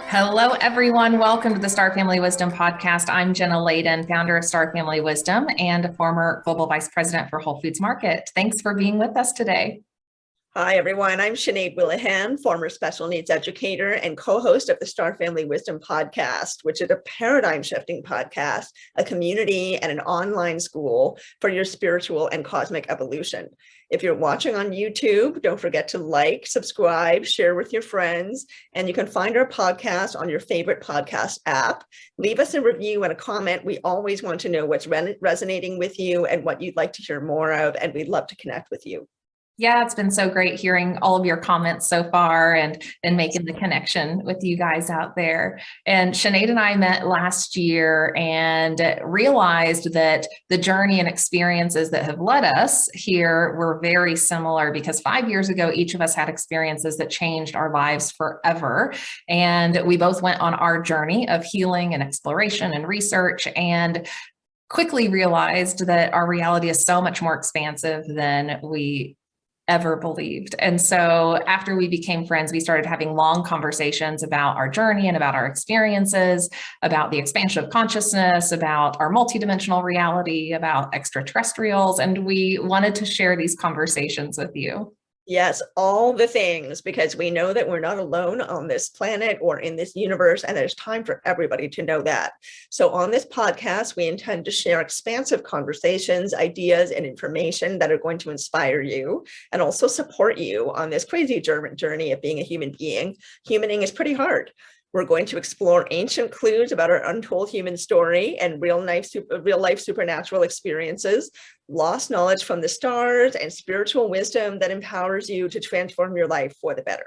Hello, everyone. Welcome to the Star Family Wisdom Podcast. I'm Jenna Layden, founder of Star Family Wisdom and a former global vice president for Whole Foods Market. Thanks for being with us today. Hi, everyone. I'm Sinead Willihan, former special needs educator and co-host of the Star Family Wisdom Podcast, which is a paradigm-shifting podcast, a community and an online school for your spiritual and cosmic evolution. If you're watching on YouTube, don't forget to like, subscribe, share with your friends, and you can find our podcast on your favorite podcast app. Leave us a review and a comment. We always want to know what's resonating with you and what you'd like to hear more of, and we'd love to connect with you. Yeah, it's been so great hearing all of your comments so far and making the connection with you guys out there. And Sinead and I met last year and realized that the journey and experiences that have led us here were very similar, because 5 years ago, each of us had experiences that changed our lives forever. And we both went on our journey of healing and exploration and research, and quickly realized that our reality is so much more expansive than we ever believed. And so after we became friends, we started having long conversations about our journey and about our experiences, about the expansion of consciousness, about our multidimensional reality, about extraterrestrials. And we wanted to share these conversations with you. Yes, all the things, because we know that we're not alone on this planet or in this universe, and there's time for everybody to know that. So on this podcast, we intend to share expansive conversations, ideas, and information that are going to inspire you and also support you on this crazy journey of being a human being. Humaning is pretty hard. We're going to explore ancient clues about our untold human story and real life supernatural experiences, lost knowledge from the stars, and spiritual wisdom that empowers you to transform your life for the better.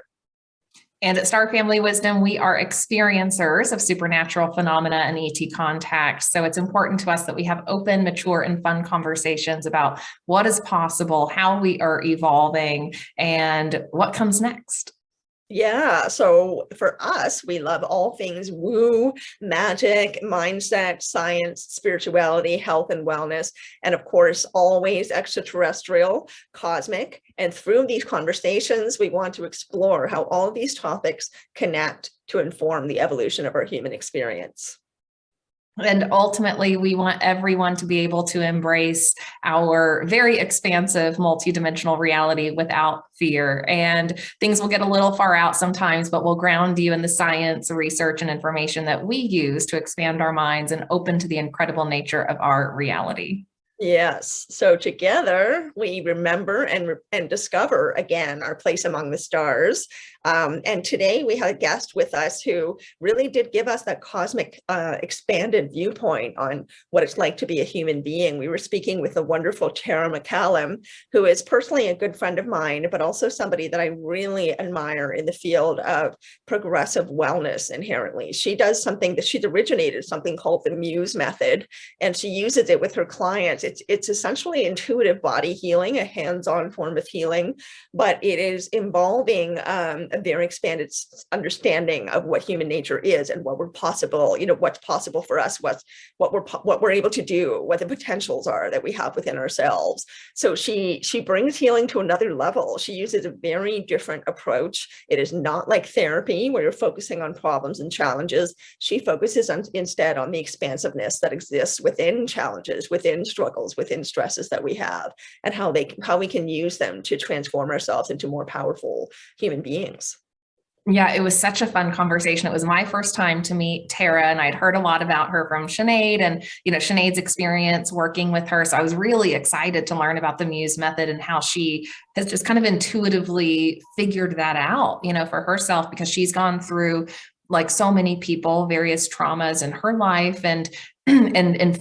And at Star Family Wisdom, we are experiencers of supernatural phenomena and ET contact. So it's important to us that we have open, mature, and fun conversations about what is possible, how we are evolving, and what comes next. Yeah, so for us, we love all things woo, magic, mindset, science, spirituality, health, and wellness, and of course, always extraterrestrial, cosmic. And through these conversations, we want to explore how all of these topics connect to inform the evolution of our human experience. And ultimately, we want everyone to be able to embrace our very expansive multidimensional reality without fear. And things will get a little far out sometimes, but we'll ground you in the science, research, and information that we use to expand our minds and open to the incredible nature of our reality. Yes. So together we remember and discover again our place among the stars. And today we had a guest with us who really did give us that cosmic expanded viewpoint on what it's like to be a human being. We were speaking with the wonderful Tara McCallam, who is personally a good friend of mine, but also somebody that I really admire in the field of progressive wellness inherently. She does something that she's originated something called the Muse Method, and she uses it with her clients. It's essentially intuitive body healing, a hands-on form of healing, but it is involving a very expanded understanding of what human nature is and what we're possible, what's possible for us, what we're able to do, what the potentials are that we have within ourselves. So she brings healing to another level. She uses a very different approach. It is not like therapy where you're focusing on problems and challenges. She focuses instead on the expansiveness that exists within challenges, within struggles, within stresses that we have, and how we can use them to transform ourselves into more powerful human beings. Yeah, it was such a fun conversation. It was my first time to meet Tara, and I'd heard a lot about her from Sinead and, Sinead's experience working with her. So I was really excited to learn about the Muse Method and how she has just kind of intuitively figured that out, for herself, because she's gone through, like so many people, various traumas in her life and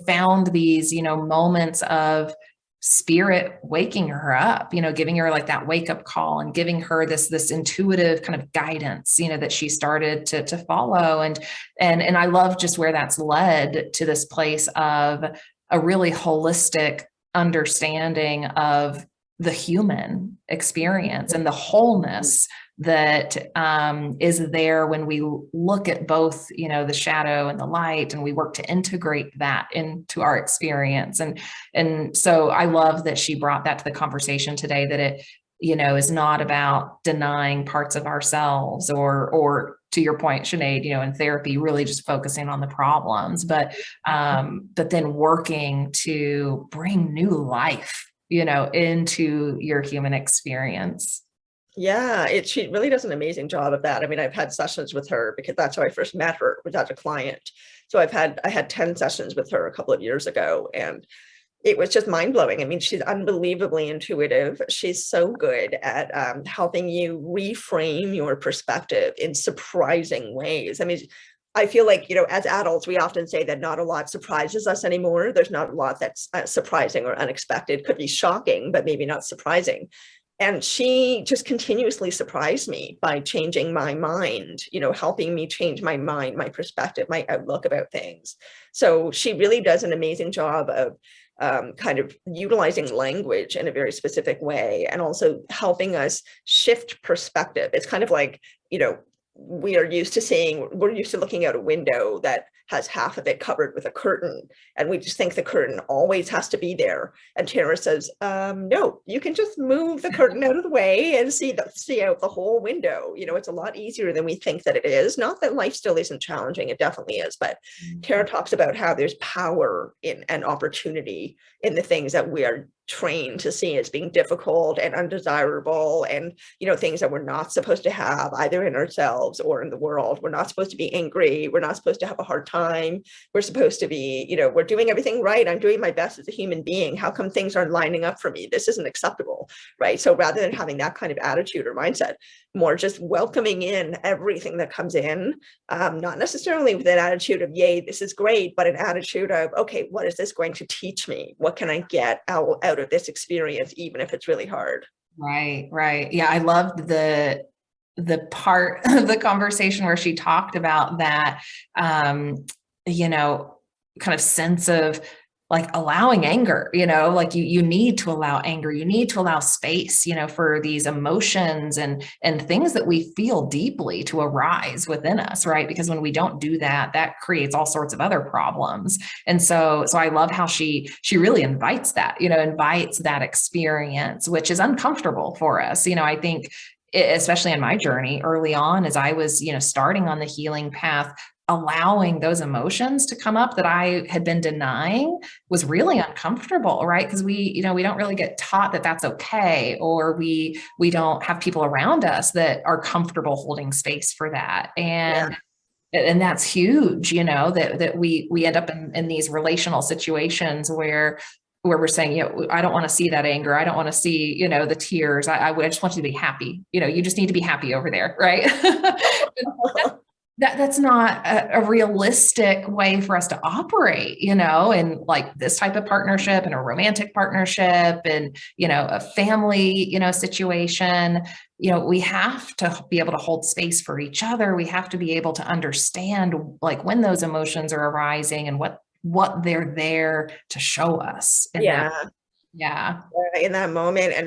found these, moments of spirit waking her up, giving her like that wake up call and giving her this intuitive kind of guidance, that she started to follow. And I love just where that's led to this place of a really holistic understanding of the human experience and the wholeness that is there when we look at both, the shadow and the light, and we work to integrate that into our experience. And so I love that she brought that to the conversation today, that is not about denying parts of ourselves or to your point, Sinead, in therapy, really just focusing on the problems, but then working to bring new life, into your human experience. Yeah, she really does an amazing job of that. I mean, I've had sessions with her because that's how I first met her, was as a client. So I had 10 sessions with her a couple of years ago, and it was just mind blowing. I mean, she's unbelievably intuitive. She's so good at helping you reframe your perspective in surprising ways. I mean, I feel like, as adults, we often say that not a lot surprises us anymore. There's not a lot that's surprising or unexpected. Could be shocking, but maybe not surprising. And she just continuously surprised me by changing my mind, helping me change my mind, my perspective, my outlook about things. So she really does an amazing job of kind of utilizing language in a very specific way, and also helping us shift perspective. It's kind of like, we're used to looking out a window that has half of it covered with a curtain, and we just think the curtain always has to be there. And Tara says, no, you can just move the curtain out of the way and see out the whole window. It's a lot easier than we think that it is. Not that life still isn't challenging, it definitely is, but Tara talks about how there's power in and opportunity in the things that we are trained to see as being difficult and undesirable, and things that we're not supposed to have either in ourselves or in the world. We're not supposed to be angry, we're not supposed to have a hard time, we're supposed to be, we're doing everything right, I'm doing my best as a human being, how come things aren't lining up for me, this isn't acceptable, right? So rather than having that kind of attitude or mindset, more just welcoming in everything that comes in, not necessarily with an attitude of yay, this is great, but an attitude of, okay, what is this going to teach me? What can I get out of this experience, even if it's really hard? Right. Yeah, I loved the part of the conversation where she talked about that, kind of sense of like allowing anger, like you need to allow anger, you need to allow space, for these emotions and things that we feel deeply to arise within us, right? Because when we don't do that, that creates all sorts of other problems. And so I love how she really invites that, invites that experience, which is uncomfortable for us. I think especially in my journey early on, as I was, starting on the healing path, allowing those emotions to come up that I had been denying was really uncomfortable, right? Because we don't really get taught that that's okay, or we don't have people around us that are comfortable holding space for that. And that's huge, that we end up in these relational situations where we're saying, I don't want to see that anger. I don't want to see, the tears. I just want you to be happy. You just need to be happy over there. Right. That's not a realistic way for us to operate, in like this type of partnership and a romantic partnership and, a family, situation. We have to be able to hold space for each other. We have to be able to understand like when those emotions are arising and what they're there to show us. Yeah. In that moment, and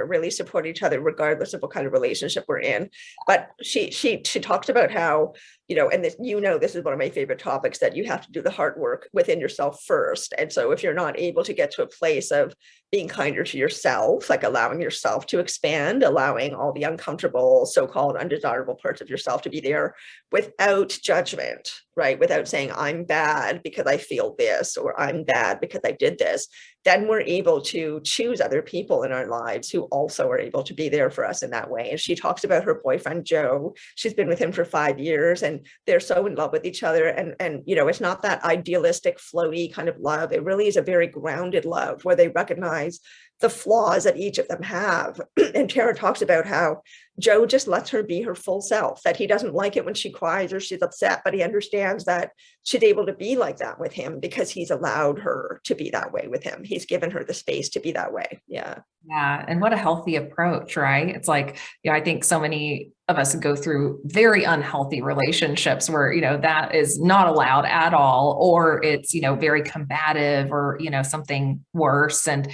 really support each other, regardless of what kind of relationship we're in. But she talked about how, and this, this is one of my favorite topics, that you have to do the hard work within yourself first. And so if you're not able to get to a place of being kinder to yourself, like allowing yourself to expand, allowing all the uncomfortable, so-called undesirable parts of yourself to be there without judgment, right? Without saying, I'm bad because I feel this, or I'm bad because I did this, then we're able to choose other people in our lives who also are able to be there for us in that way. And she talks about her boyfriend, Joe. She's been with him for 5 years, and they're so in love with each other. And it's not that idealistic, flowy kind of love. It really is a very grounded love where they recognize the flaws that each of them have. And Tara talks about how Joe just lets her be her full self, that he doesn't like it when she cries or she's upset, but he understands that she's able to be like that with him because he's allowed her to be that way with him. He's given her the space to be that way. Yeah. Yeah. And what a healthy approach, right? It's like, I think so many of us go through very unhealthy relationships where, that is not allowed at all, or it's, very combative or, something worse. And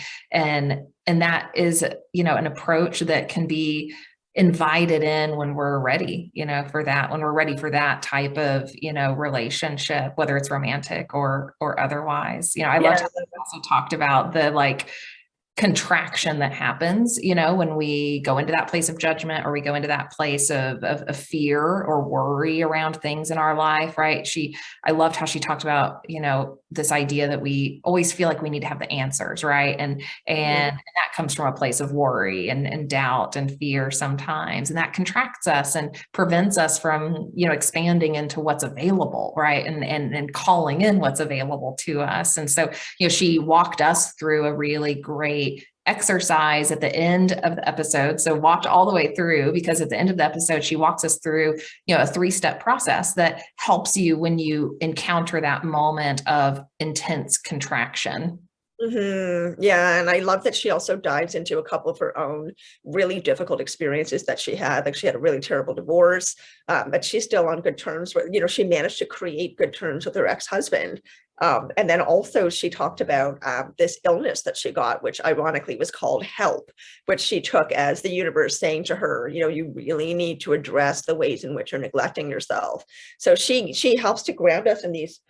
that is, an approach that can be invited in when we're ready, when we're ready for that type of, relationship, whether it's romantic or otherwise. I loved how we also talked about the, like, contraction that happens, when we go into that place of judgment, or we go into that place of fear or worry around things in our life, right? I loved how she talked about, this idea that we always feel like we need to have the answers, right? And that comes from a place of worry and doubt and fear sometimes. And that contracts us and prevents us from, expanding into what's available, right? And calling in what's available to us. And so, she walked us through a really great exercise at the end of the episode. So watch all the way through, because at the end of the episode, she walks us through, a 3-step process that helps you when you encounter that moment of intense contraction. Yeah. And I love that she also dives into a couple of her own really difficult experiences that she had. Like, she had a really terrible divorce, but she's still on good terms with, she managed to create good terms with her ex-husband. And then also she talked about this illness that she got, which ironically was called help, which she took as the universe saying to her, you really need to address the ways in which you're neglecting yourself. So she helps to ground us in these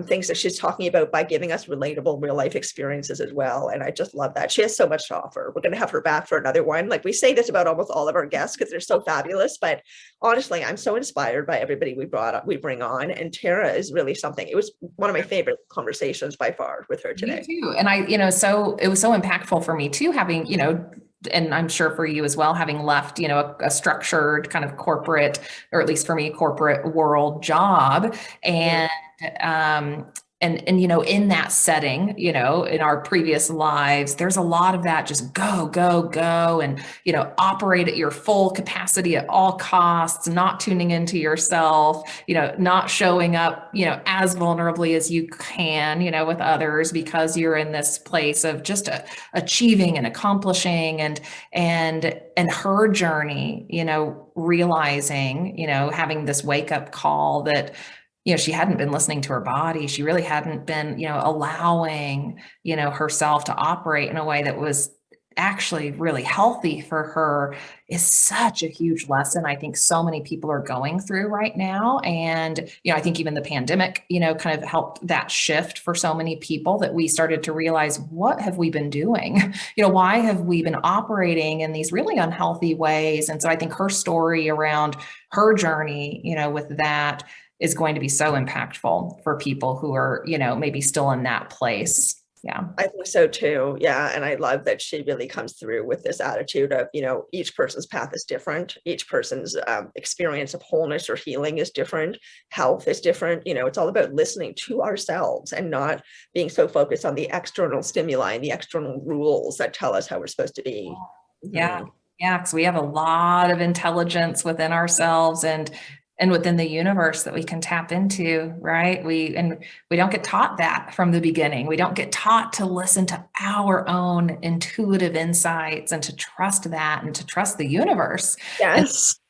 things that she's talking about by giving us relatable real life experiences as well. And I just love that. She has so much to offer. We're going to have her back for another one. Like, we say this about almost all of our guests because they're so fabulous, but honestly, I'm so inspired by everybody we bring on. And Tara is really something. It was one of my favorite conversations by far with her today. Me too. And so it was so impactful for me too, having, and I'm sure for you as well, having left, a structured kind of corporate, or at least for me, corporate world job. And in that setting, in our previous lives, there's a lot of that, just go, go, go, and, operate at your full capacity at all costs, not tuning into yourself, not showing up, as vulnerably as you can, with others, because you're in this place of just achieving and accomplishing, and her journey, realizing, having this wake up call that, she hadn't been listening to her body. She really hadn't been, allowing, herself to operate in a way that was actually really healthy for her, is such a huge lesson I think so many people are going through right now. And, I think even the pandemic, kind of helped that shift for so many people, that we started to realize, what have we been doing? Why have we been operating in these really unhealthy ways? And so I think her story around her journey, with that, is going to be so impactful for people who are, maybe still in that place. Yeah. I think so too. Yeah. And I love that she really comes through with this attitude of, each person's path is different. Each person's experience of wholeness or healing is different. Health is different. It's all about listening to ourselves and not being so focused on the external stimuli and the external rules that tell us how we're supposed to be. Yeah. Yeah. Because we have a lot of intelligence within ourselves and within the universe that we can tap into, right? We don't get taught that from the beginning. We don't get taught to listen to our own intuitive insights and to trust that and to trust the universe. Yes.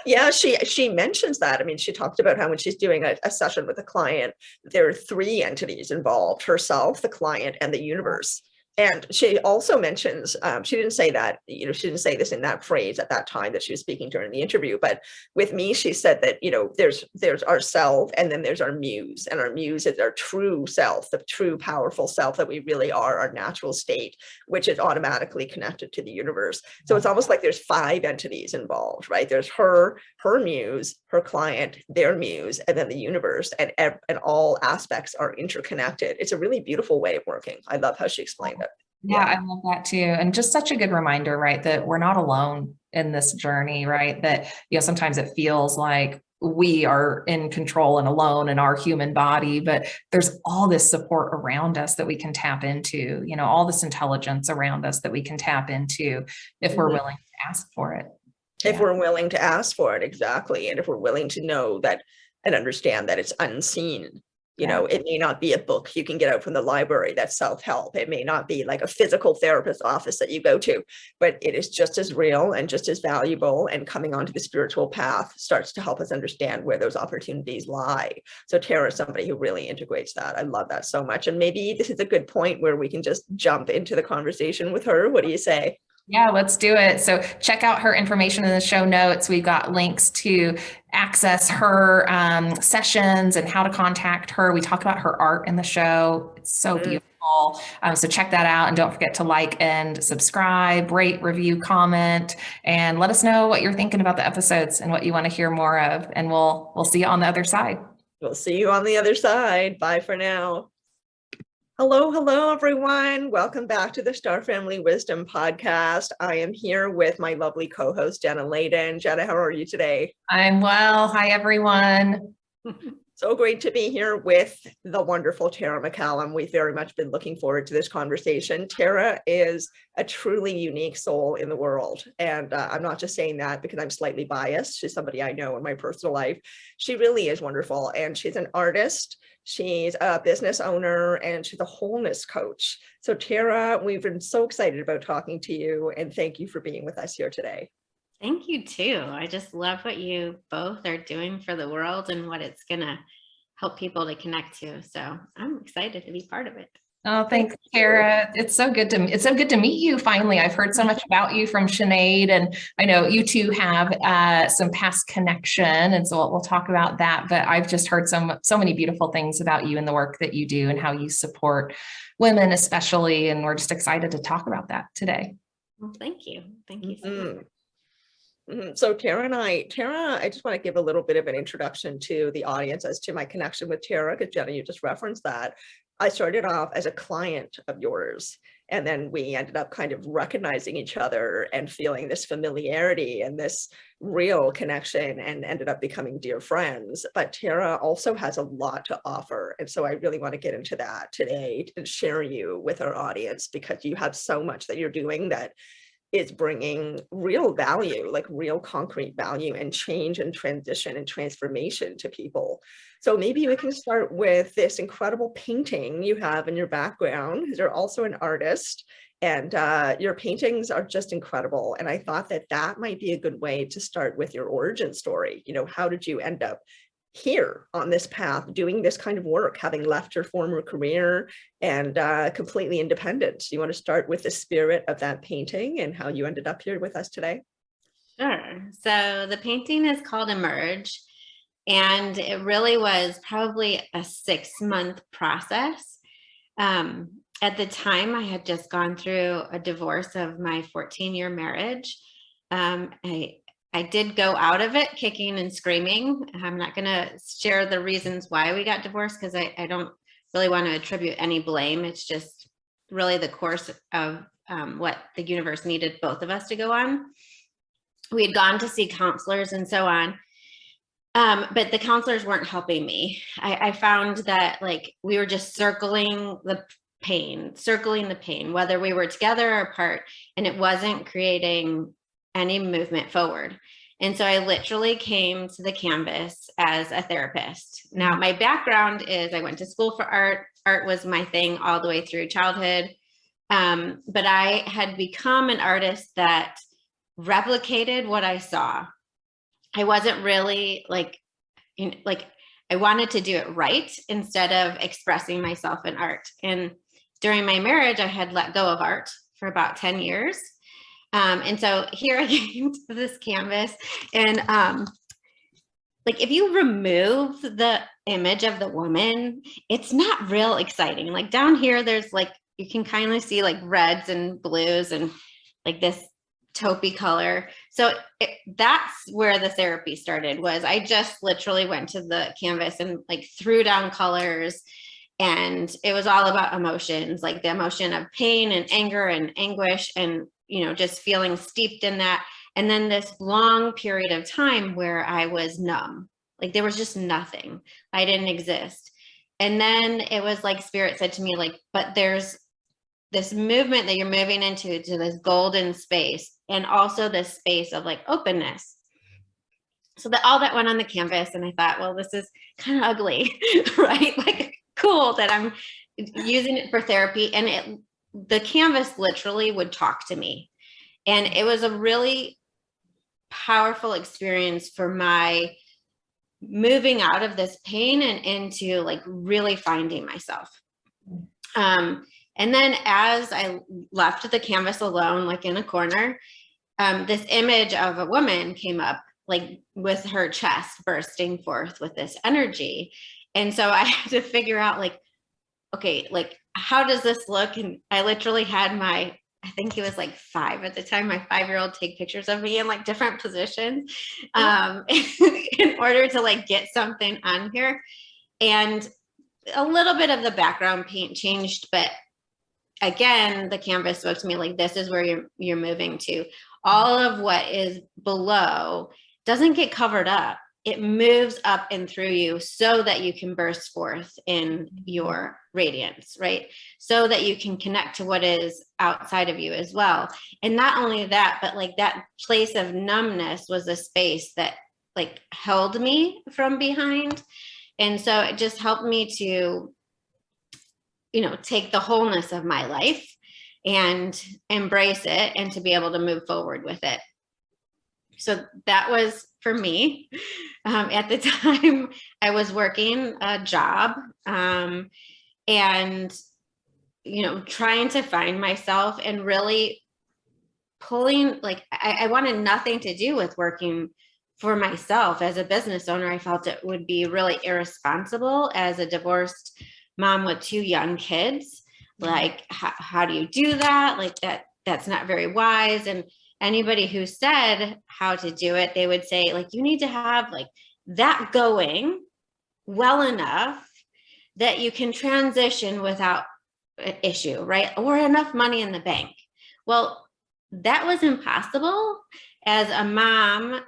Yeah, she mentions that. I mean, she talked about how when she's doing a session with a client, there are 3 entities involved: herself, the client, and the universe. And she also mentions, she didn't say that, she didn't say this in that phrase at that time that she was speaking during the interview, but with me, she said that, there's ourself, and then there's our muse, and our muse is our true self, the true powerful self that we really are, our natural state, which is automatically connected to the universe. So it's almost like there's 5 entities involved, right? There's her muse, her client, their muse, and then the universe, and all aspects are interconnected. It's a really beautiful way of working. I love how she explained it. Yeah, I love that too. And just such a good reminder, right, that we're not alone in this journey, right? That, sometimes it feels like we are in control and alone in our human body, but there's all this support around us that we can tap into, all this intelligence around us that we can tap into if we're willing to ask for it. If we're willing to ask for it, exactly. And if we're willing to know that and understand that it's unseen. It may not be a book you can get out from the library that's self-help. It may not be like a physical therapist office that you go to, but it is just as real and just as valuable. And coming onto the spiritual path starts to help us understand where those opportunities lie. So Tara is somebody who really integrates that. I love that so much. And maybe this is a good point where we can just jump into the conversation with her. What do you say? Yeah, let's do it. So check out her information in the show notes. We've got links to access her sessions and how to contact her. We talk about her art in the show. It's so beautiful. So check that out, and don't forget to like and subscribe, rate, review, comment, and let us know what you're thinking about the episodes and what you want to hear more of. And we'll see you on the other side. We'll see you on the other side. Bye for now. Hello, everyone. Welcome back to the Star Family Wisdom Podcast. I am here with my lovely co-host, Jenna Layden. Jenna, how are you today? I'm well. Hi, everyone. So great to be here with the wonderful Tara McCallam. We've very much been looking forward to this conversation. Tara is a truly unique soul in the world. And I'm not just saying that because I'm slightly biased. She's somebody I know in my personal life. She really is wonderful. And she's an artist. She's a business owner, and she's a wholeness coach. So Tara, we've been so excited about talking to you, and thank you for being with us here today. Thank you too. I just love what you both are doing for the world and what it's going to help people to connect to. So I'm excited to be part of it. Oh, thanks, Tara. It's so good to meet you finally. I've heard so much about you from Sinead, and I know you two have some past connection, and so we'll talk about that. But I've just heard so many beautiful things about you and the work that you do and how you support women, especially. And we're just excited to talk about that today. Well, thank you. Thank you so much. So Tara, I just want to give a little bit of an introduction to the audience as to my connection with Tara, because Jenna, you just referenced that. I started off as a client of yours, and then we ended up kind of recognizing each other and feeling this familiarity and this real connection, and ended up becoming dear friends. But Tara also has a lot to offer. And so I really want to get into that today and share you with our audience, because you have so much that you're doing that is bringing real value, like real concrete value and change and transition and transformation to people. So maybe we can start with this incredible painting you have in your background, because you're also an artist, and your paintings are just incredible. And I thought that that might be a good way to start with your origin story. You know, how did you end up here on this path, doing this kind of work, having left your former career and completely independent? You want to start with the spirit of that painting and how you ended up here with us today? Sure. So the painting is called Emerge, and it really was probably a 6-month process. At the time, I had just gone through a divorce of my 14-year marriage. I did go out of it kicking and screaming. I'm not going to share the reasons why we got divorced, because I don't really want to attribute any blame. It's just really the course of what the universe needed both of us to go on. We had gone to see counselors and so on, but the counselors weren't helping me. I found that like we were just circling the pain, whether we were together or apart, and it wasn't creating any movement forward. And so I literally came to the canvas as a therapist. Now, my background is I went to school for art. Art was my thing all the way through childhood. But I had become an artist that replicated what I saw. I wasn't really like I wanted to do it right instead of expressing myself in art. And during my marriage, I had let go of art for about 10 years. And so here I came to this canvas, and like if you remove the image of the woman, it's not real exciting. Like down here, there's like, you can kind of see like reds and blues and like this taupey color. So that's where the therapy started. Was I just literally went to the canvas and like threw down colors. And it was all about emotions, like the emotion of pain and anger and anguish, and just feeling steeped in that. And then this long period of time where I was numb, like there was just nothing. I didn't exist. And then it was like Spirit said to me, like, but there's this movement that you're moving into, to this golden space, and also this space of like openness. So that all that went on the canvas, and I thought, well, this is kind of ugly, right? Like cool that I'm using it for therapy. And the canvas literally would talk to me. And it was a really powerful experience for my moving out of this pain and into like really finding myself. And then as I left the canvas alone, like in a corner, this image of a woman came up, like with her chest bursting forth with this energy. And so I had to figure out like, okay, like how does this look? And I literally had I think he was like 5 at the time, my 5-year-old take pictures of me in like different positions in order to like get something on here. And a little bit of the background paint changed, but again, the canvas spoke to me like, this is where you're moving to. All of what is below doesn't get covered up. It moves up and through you so that you can burst forth in your radiance, right? So that you can connect to what is outside of you as well. And not only that, but like that place of numbness was a space that like held me from behind. And so it just helped me to, you know, take the wholeness of my life and embrace it and to be able to move forward with it. So that was for me. At the time, I was working a job and, you know, trying to find myself and really pulling, like, I wanted nothing to do with working for myself as a business owner. I felt it would be really irresponsible as a divorced mom with 2 young kids. Like, how do you do that? Like that's not very wise. And anybody who said how to do it, they would say like, you need to have like that going well enough that you can transition without issue, right? Or enough money in the bank. Well, that was impossible as a mom,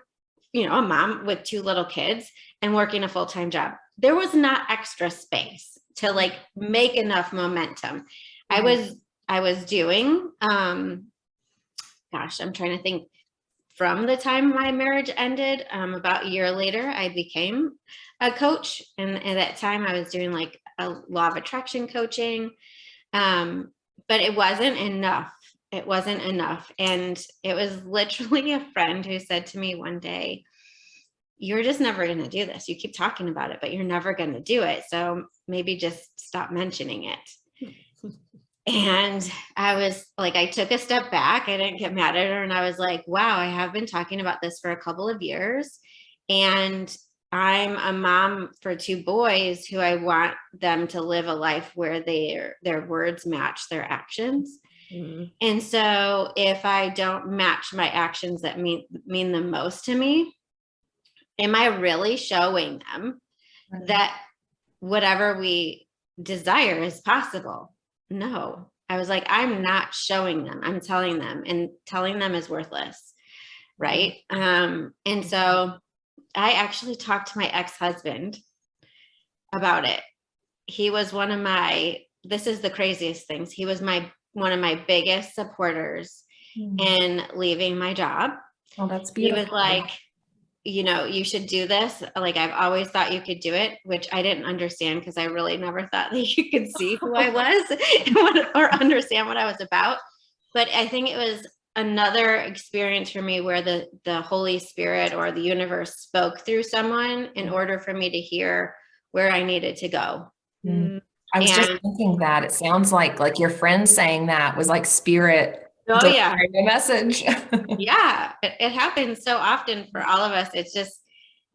you know, a mom with 2 little kids and working a full-time job. There was not extra space to like make enough momentum. I was doing, gosh, I'm trying to think, from the time my marriage ended, about a year later, I became a coach. And at that time I was doing like a law of attraction coaching. But it wasn't enough. It wasn't enough. And it was literally a friend who said to me one day, you're just never going to do this. You keep talking about it, but you're never going to do it. So maybe just stop mentioning it. And I was like, I took a step back. I didn't get mad at her. And I was like, wow, I have been talking about this for a couple of years. And I'm a mom for 2 boys who I want them to live a life where their words match their actions. Mm-hmm. And so if I don't match my actions that mean the most to me, am I really showing them that whatever we desire is possible? No. I was like, I'm not showing them. I'm telling them, and telling them is worthless. Right. And so I actually talked to my ex-husband about it. He was this is the craziest things. He was one of my biggest supporters in leaving my job. Oh, that's beautiful. He was like, you know, you should do this. Like, I've always thought you could do it, which I didn't understand because I really never thought that you could see who I was or understand what I was about. But I think it was another experience for me where the Holy Spirit or the universe spoke through someone in order for me to hear where I needed to go. Mm. I was just thinking that it sounds like your friend saying that was like spirit. Oh yeah. The message. Yeah. It happens so often for all of us. It's just,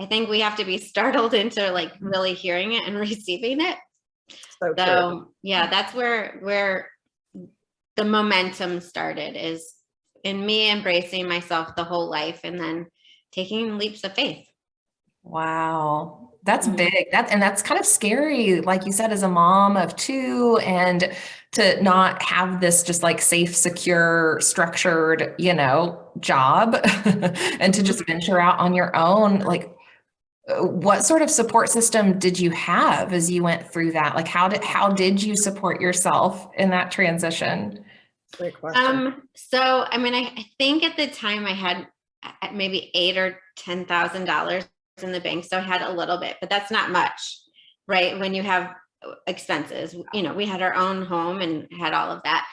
I think we have to be startled into like really hearing it and receiving it. So yeah, that's where the momentum started, is in me embracing myself the whole life and then taking leaps of faith. Wow. That's big. That's kind of scary, like you said, as a mom of 2, and to not have this just like safe, secure, structured, you know, job and to just venture out on your own. Like, what sort of support system did you have as you went through that? Like, how did you support yourself in that transition? Great question. So, I mean, I think at the time I had maybe $8,000 or $10,000 in the bank. So I had a little bit, but that's not much, right? When you have expenses, you know, we had our own home and had all of that.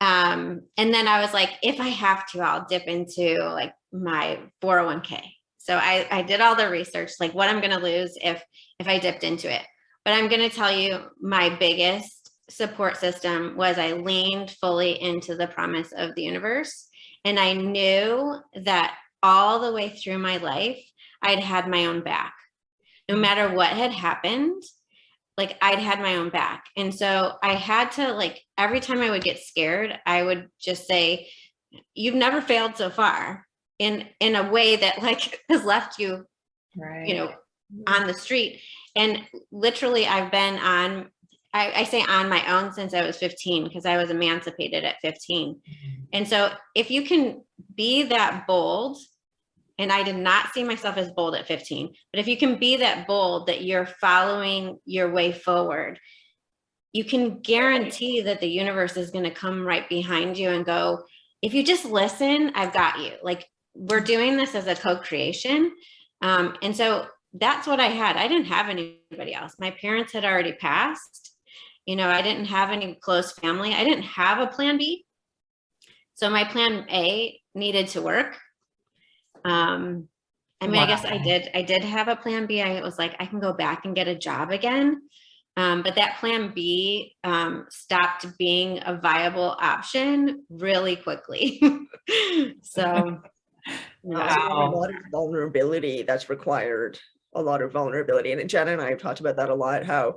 And then I was like, if I have to, I'll dip into like my 401k. So I did all the research, like what I'm going to lose if I dipped into it. But I'm going to tell you, my biggest support system was I leaned fully into the promise of the universe. And I knew that all the way through my life, I'd had my own back. No matter what had happened, like I'd had my own back. And so I had to, like, every time I would get scared, I would just say, you've never failed so far, in a way that like has left you, you know, on the street. And literally I've been on, I say on my own since I was 15, because I was emancipated at 15. And so if you can be that bold, and I did not see myself as bold at 15, but if you can be that bold that you're following your way forward, you can guarantee that the universe is going to come right behind you and go, if you just listen, I've got you. Like, we're doing this as a co-creation. And so that's what I had. I didn't have anybody else. My parents had already passed. You know, I didn't have any close family. I didn't have a plan B. So my plan A needed to work. I mean, I guess I did have a plan B. I was like, I can go back and get a job again. But that plan B stopped being a viable option really quickly. So, a lot of vulnerability that's required, a lot of vulnerability. And Jenna and I have talked about that a lot, how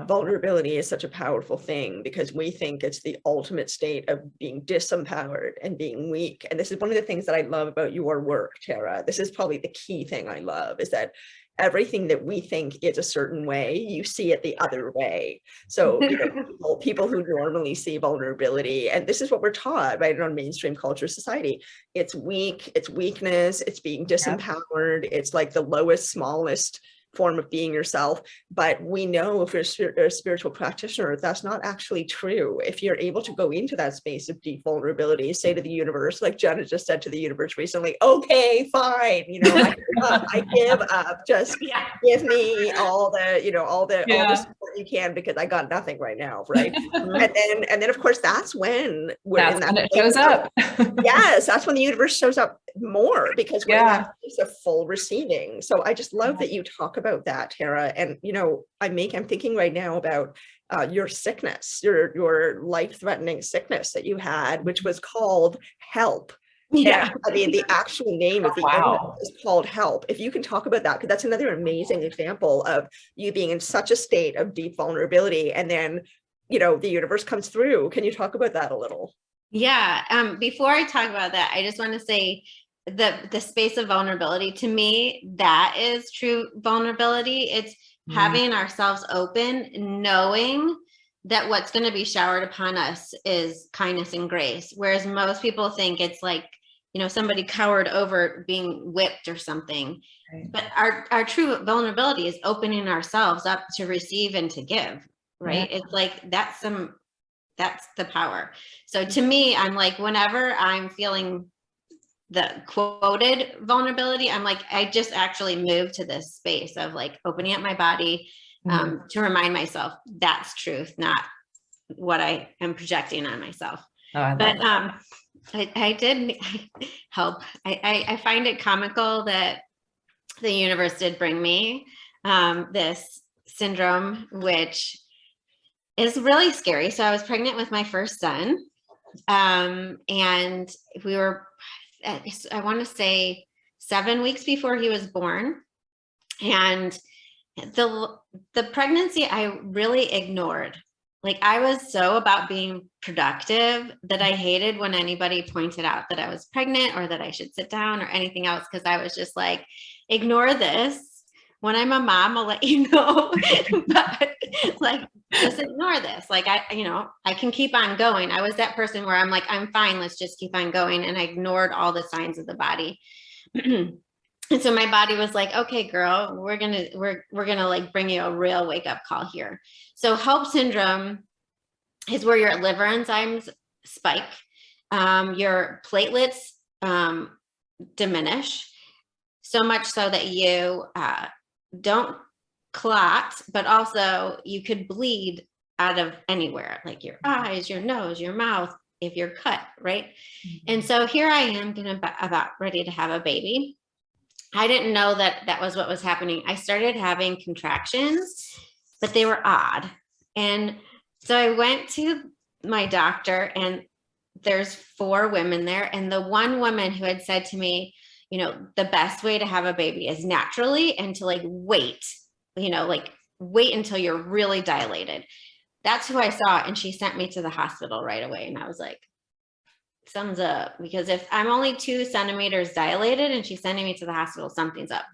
vulnerability is such a powerful thing, because we think it's the ultimate state of being disempowered and being weak. And this is one of the things that I love about your work, Tara. This is probably the key thing I love, is that everything that we think is a certain way, you see it the other way. So, you know, people who normally see vulnerability, and this is what we're taught, right, on mainstream culture society, it's weak, it's weakness, it's being disempowered, it's like the lowest, smallest form of being yourself. But we know, if you're a spiritual practitioner, that's not actually true. If you're able to go into that space of deep vulnerability, say to the universe, like Jenna just said to the universe recently, okay, fine, you know, I give up, just give me all the, you know, all the support you can, because I got nothing right now, right? and then of course that's when that's when it shows up. Yes, that's when the universe shows up more, because we're in that place of full receiving. So I just love that you talk about that, Tara. And you know, I'm thinking right now about your sickness, your life-threatening sickness that you had, which was called HELP. Yeah, I mean, the actual name of the illness is called HELP. If you can talk about that, because that's another amazing example of you being in such a state of deep vulnerability, and then, you know, the universe comes through. Can you talk about that a little? Yeah. Before I talk about that, I just want to say the space of vulnerability, to me, that is true vulnerability. It's having ourselves open, knowing that what's going to be showered upon us is kindness and grace. Whereas most people think it's like, you know, somebody cowered over being whipped or something. Right. But our true vulnerability is opening ourselves up to receive and to give, right? Yeah. It's like, that's the power. So to me, I'm like, whenever I'm feeling the quoted vulnerability, I'm like, I just actually move to this space of like opening up my body to remind myself that's truth, not what I am projecting on myself. But I did help. I find it comical that the universe did bring me this syndrome, which is really scary. So I was pregnant with my first son, and we were, I want to say 7 weeks before he was born. And the pregnancy I really ignored. Like, I was so about being productive that I hated when anybody pointed out that I was pregnant or that I should sit down or anything else, because I was just like, ignore this. When I'm a mom, I'll let you know. But like, just ignore this. Like, I can keep on going. I was that person where I'm like, I'm fine, let's just keep on going. And I ignored all the signs of the body. And so my body was like, okay, girl, we're gonna like bring you a real wake up call here. So HELP syndrome is where your liver enzymes spike, your platelets diminish, so much so that you don't clot, but also you could bleed out of anywhere, like your eyes, your nose, your mouth, if you're cut, right? And so here I am about ready to have a baby. I didn't know that was what was happening. I started having contractions, but they were odd. And so I went to my doctor, and there's 4 women there. And the one woman who had said to me, you know, the best way to have a baby is naturally, and to like wait, you know, like wait until you're really dilated. That's who I saw. And she sent me to the hospital right away. And I was like, something's up, because if I'm only 2 centimeters dilated and she's sending me to the hospital, something's up.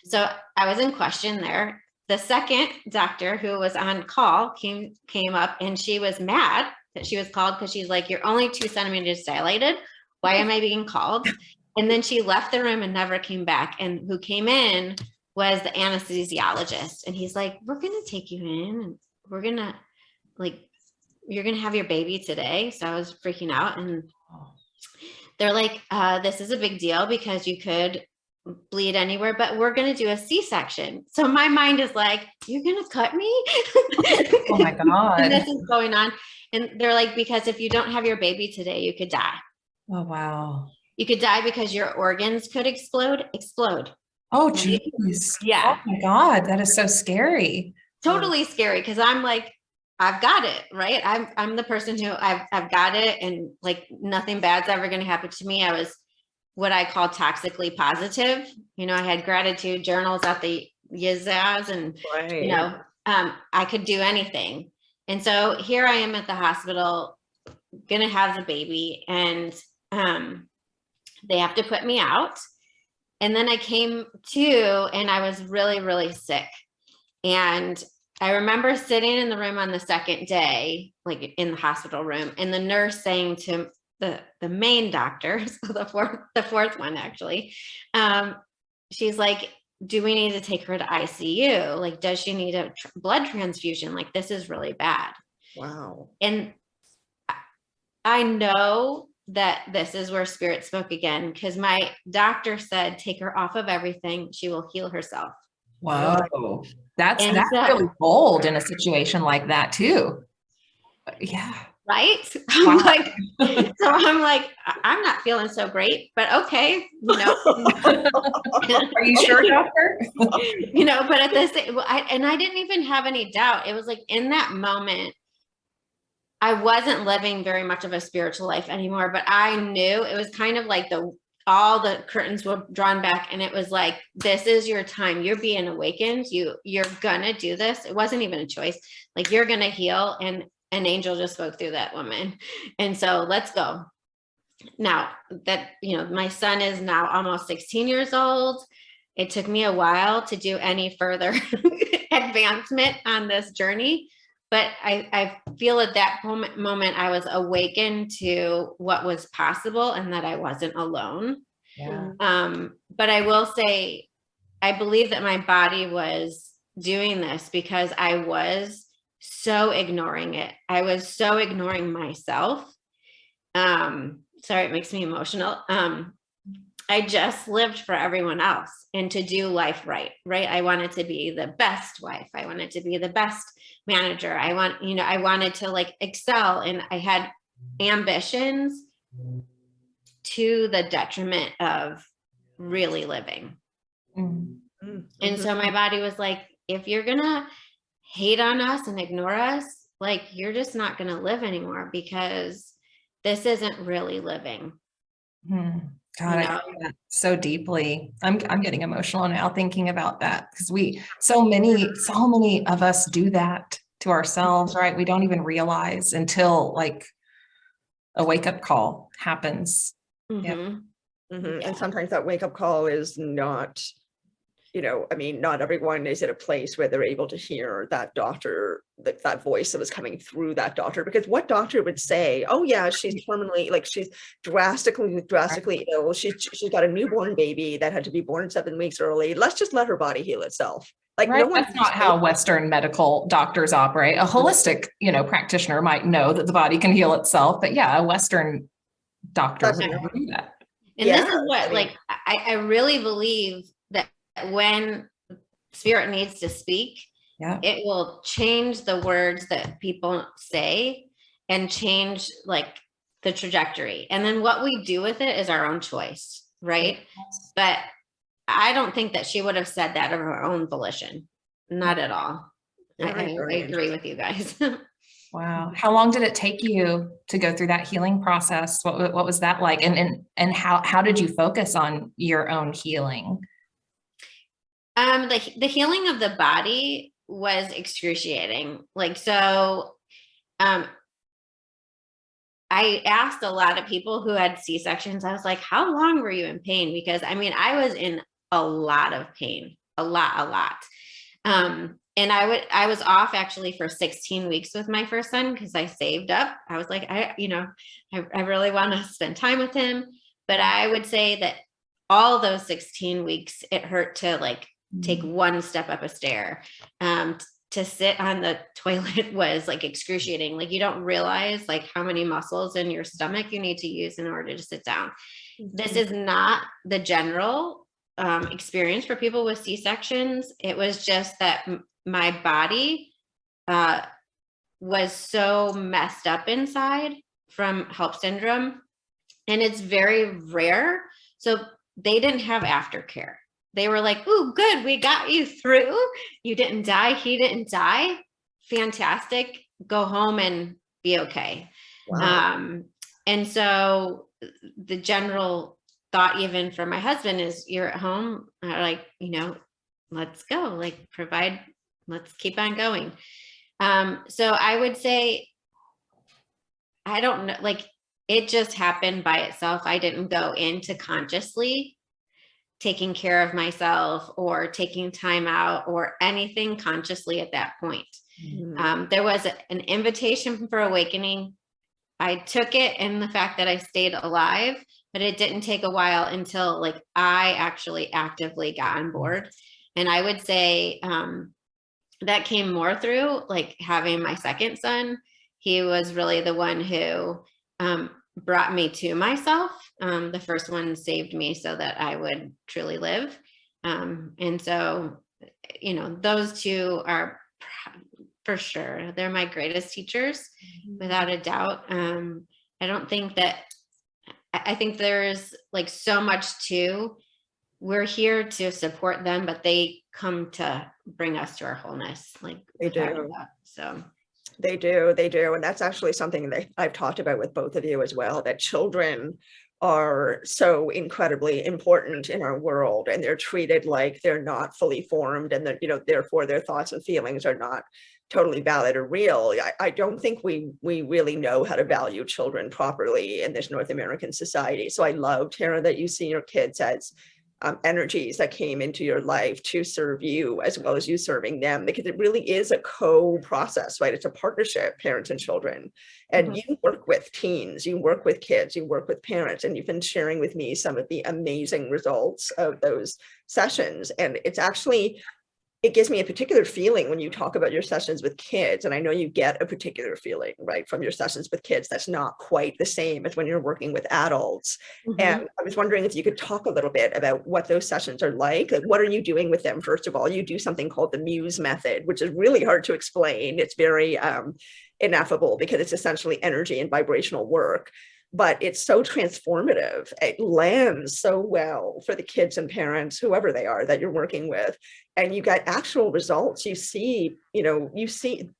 So I was in question there. The second doctor who was on call came up, and she was mad that she was called, because she's like, you're only 2 centimeters dilated. Why am I being called? And then she left the room and never came back. And who came in was the anesthesiologist. And he's like, we're going to take you in, and we're going to, like, you're going to have your baby today. So I was freaking out. And they're like, this is a big deal because you could bleed anywhere, but we're going to do a C-section. So my mind is like, you're going to cut me? Oh my God. And this is going on. And they're like, because if you don't have your baby today, you could die. Oh, wow. You could die because your organs could explode. Oh, geez. Yeah. Oh my God. That is so scary. Totally scary. Cause I'm like, I've got it, right? I'm the person who I've got it, and like nothing bad's ever going to happen to me. I was what I call toxically positive. You know, I had gratitude journals at the Yazaz, and Right. you know, I could do anything. And so here I am at the hospital, gonna have the baby, and they have to put me out. And then I came to, and I was really, really sick. And I remember sitting in the room on the second day, like in the hospital room, and the nurse saying to the main doctor, so the fourth one actually, she's like, do we need to take her to ICU? Like, does she need a blood transfusion? Like, this is really bad. Wow. And I know that this is where spirit spoke again, because my doctor said, take her off of everything. She will heal herself. Whoa. That's And really bold in a situation like that too. Yeah. Right. Wow. I'm like, I'm not feeling so great, but okay. You know, Are you sure, doctor? you know, but at this, I didn't even have any doubt. It was like in that moment, I wasn't living very much of a spiritual life anymore, but I knew it was kind of like all the curtains were drawn back, and it was like, this is your time. You're being awakened. You're gonna do this. It wasn't even a choice. Like, you're gonna heal. And an angel just spoke through that woman. And so let's go. Now that, you know, my son is now almost 16 years old. It took me a while to do any further advancement on this journey. But I feel at that moment, I was awakened to what was possible and that I wasn't alone. Yeah. But I will say, I believe that my body was doing this because I was so ignoring it. I was so ignoring myself. Sorry, it makes me emotional. I just lived for everyone else and to do life right. I wanted to be the best wife. I wanted to be the best manager. I wanted to like excel, and I had ambitions to the detriment of really living. Mm-hmm. And so my body was like, if you're going to hate on us and ignore us, like, you're just not going to live anymore, because this isn't really living. God, I feel that so deeply. I'm getting emotional now thinking about that, because so many of us do that to ourselves, right? We don't even realize until like a wake-up call happens. Mm-hmm. Yeah. Mm-hmm. Yeah. And sometimes that wake-up call is not, not everyone is at a place where they're able to hear that doctor, that voice that was coming through that doctor. Because what doctor would say, oh yeah, she's terminally, like, she's drastically ill. She's got a newborn baby that had to be born 7 weeks early. Let's just let her body heal itself. Like, right? No one. That's not how Western medical doctors operate. A holistic, practitioner might know that the body can heal itself, but yeah, a Western doctor would never do that. And this is what, I really believe that when spirit needs to speak, it will change the words that people say and change like the trajectory. And then what we do with it is our own choice, right? Yes. But I don't think that she would have said that of her own volition. Not at all. I agree with you guys. Wow. How long did it take you to go through that healing process? What was that like? And how did you focus on your own healing? The healing of the body was excruciating. Like, so, I asked a lot of people who had C-sections, I was like, how long were you in pain? Because I mean, I was in a lot of pain, a lot. And I was off actually for 16 weeks with my first son because I saved up. I was like, I really want to spend time with him. But I would say that all those 16 weeks, it hurt to like take one step up a stair. To sit on the toilet was like excruciating. Like, you don't realize like how many muscles in your stomach you need to use in order to sit down. This is not the general experience for people with C-sections. It was just that my body was so messed up inside from HELLP syndrome, and it's very rare. So they didn't have aftercare. They were like, "Ooh, good, we got you through. You didn't die. He didn't die. Fantastic. Go home and be okay." Wow. And so the general thought, even for my husband, is you're at home, like, let's go, like, provide, let's keep on going. So I would say, I don't know, like, it just happened by itself. I didn't go into consciously taking care of myself or taking time out or anything consciously at that point. There was an invitation for awakening. I took it in the fact that I stayed alive, but it didn't take a while until like I actually actively got on board. And I would say that came more through like having my second son. He was really the one who brought me to myself. The first one saved me so that I would truly live. And so, those two are for sure, they're my greatest teachers, without a doubt. I don't think that, I think there's like so much too. We're here to support them, but they come to bring us to our wholeness. Like They do. So. They do. And that's actually something that I've talked about with both of you as well, that children are so incredibly important in our world, and they're treated like they're not fully formed, and that, therefore their thoughts and feelings are not totally valid or real. I don't think we really know how to value children properly in this North American society. So I love, Tara, that you see your kids as energies that came into your life to serve you as well as you serving them, because it really is a co-process, right? It's a partnership, parents and children. And you work with teens, you work with kids, you work with parents, and you've been sharing with me some of the amazing results of those sessions. And it's actually, it gives me a particular feeling when you talk about your sessions with kids. And I know you get a particular feeling, right, from your sessions with kids that's not quite the same as when you're working with adults. And I was wondering if you could talk a little bit about what those sessions are like. Like, what are you doing with them? First of all, you do something called the Muse Method, which is really hard to explain. It's very ineffable because it's essentially energy and vibrational work. But it's so transformative. It lands so well for the kids and parents, whoever they are that you're working with. And you get actual results. You see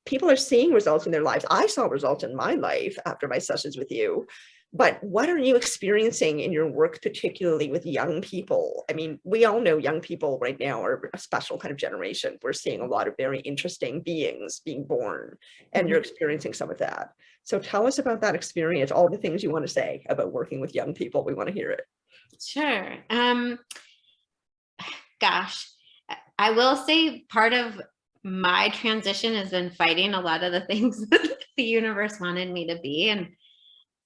people are seeing results in their lives. I saw results in my life after my sessions with you. But what are you experiencing in your work, particularly with young people? I mean, we all know young people right now are a special kind of generation. We're seeing a lot of very interesting beings being born, and you're experiencing some of that. So tell us about that experience, all the things you want to say about working with young people. We want to hear it. Sure. Gosh, I will say part of my transition has been fighting a lot of the things that the universe wanted me to be. And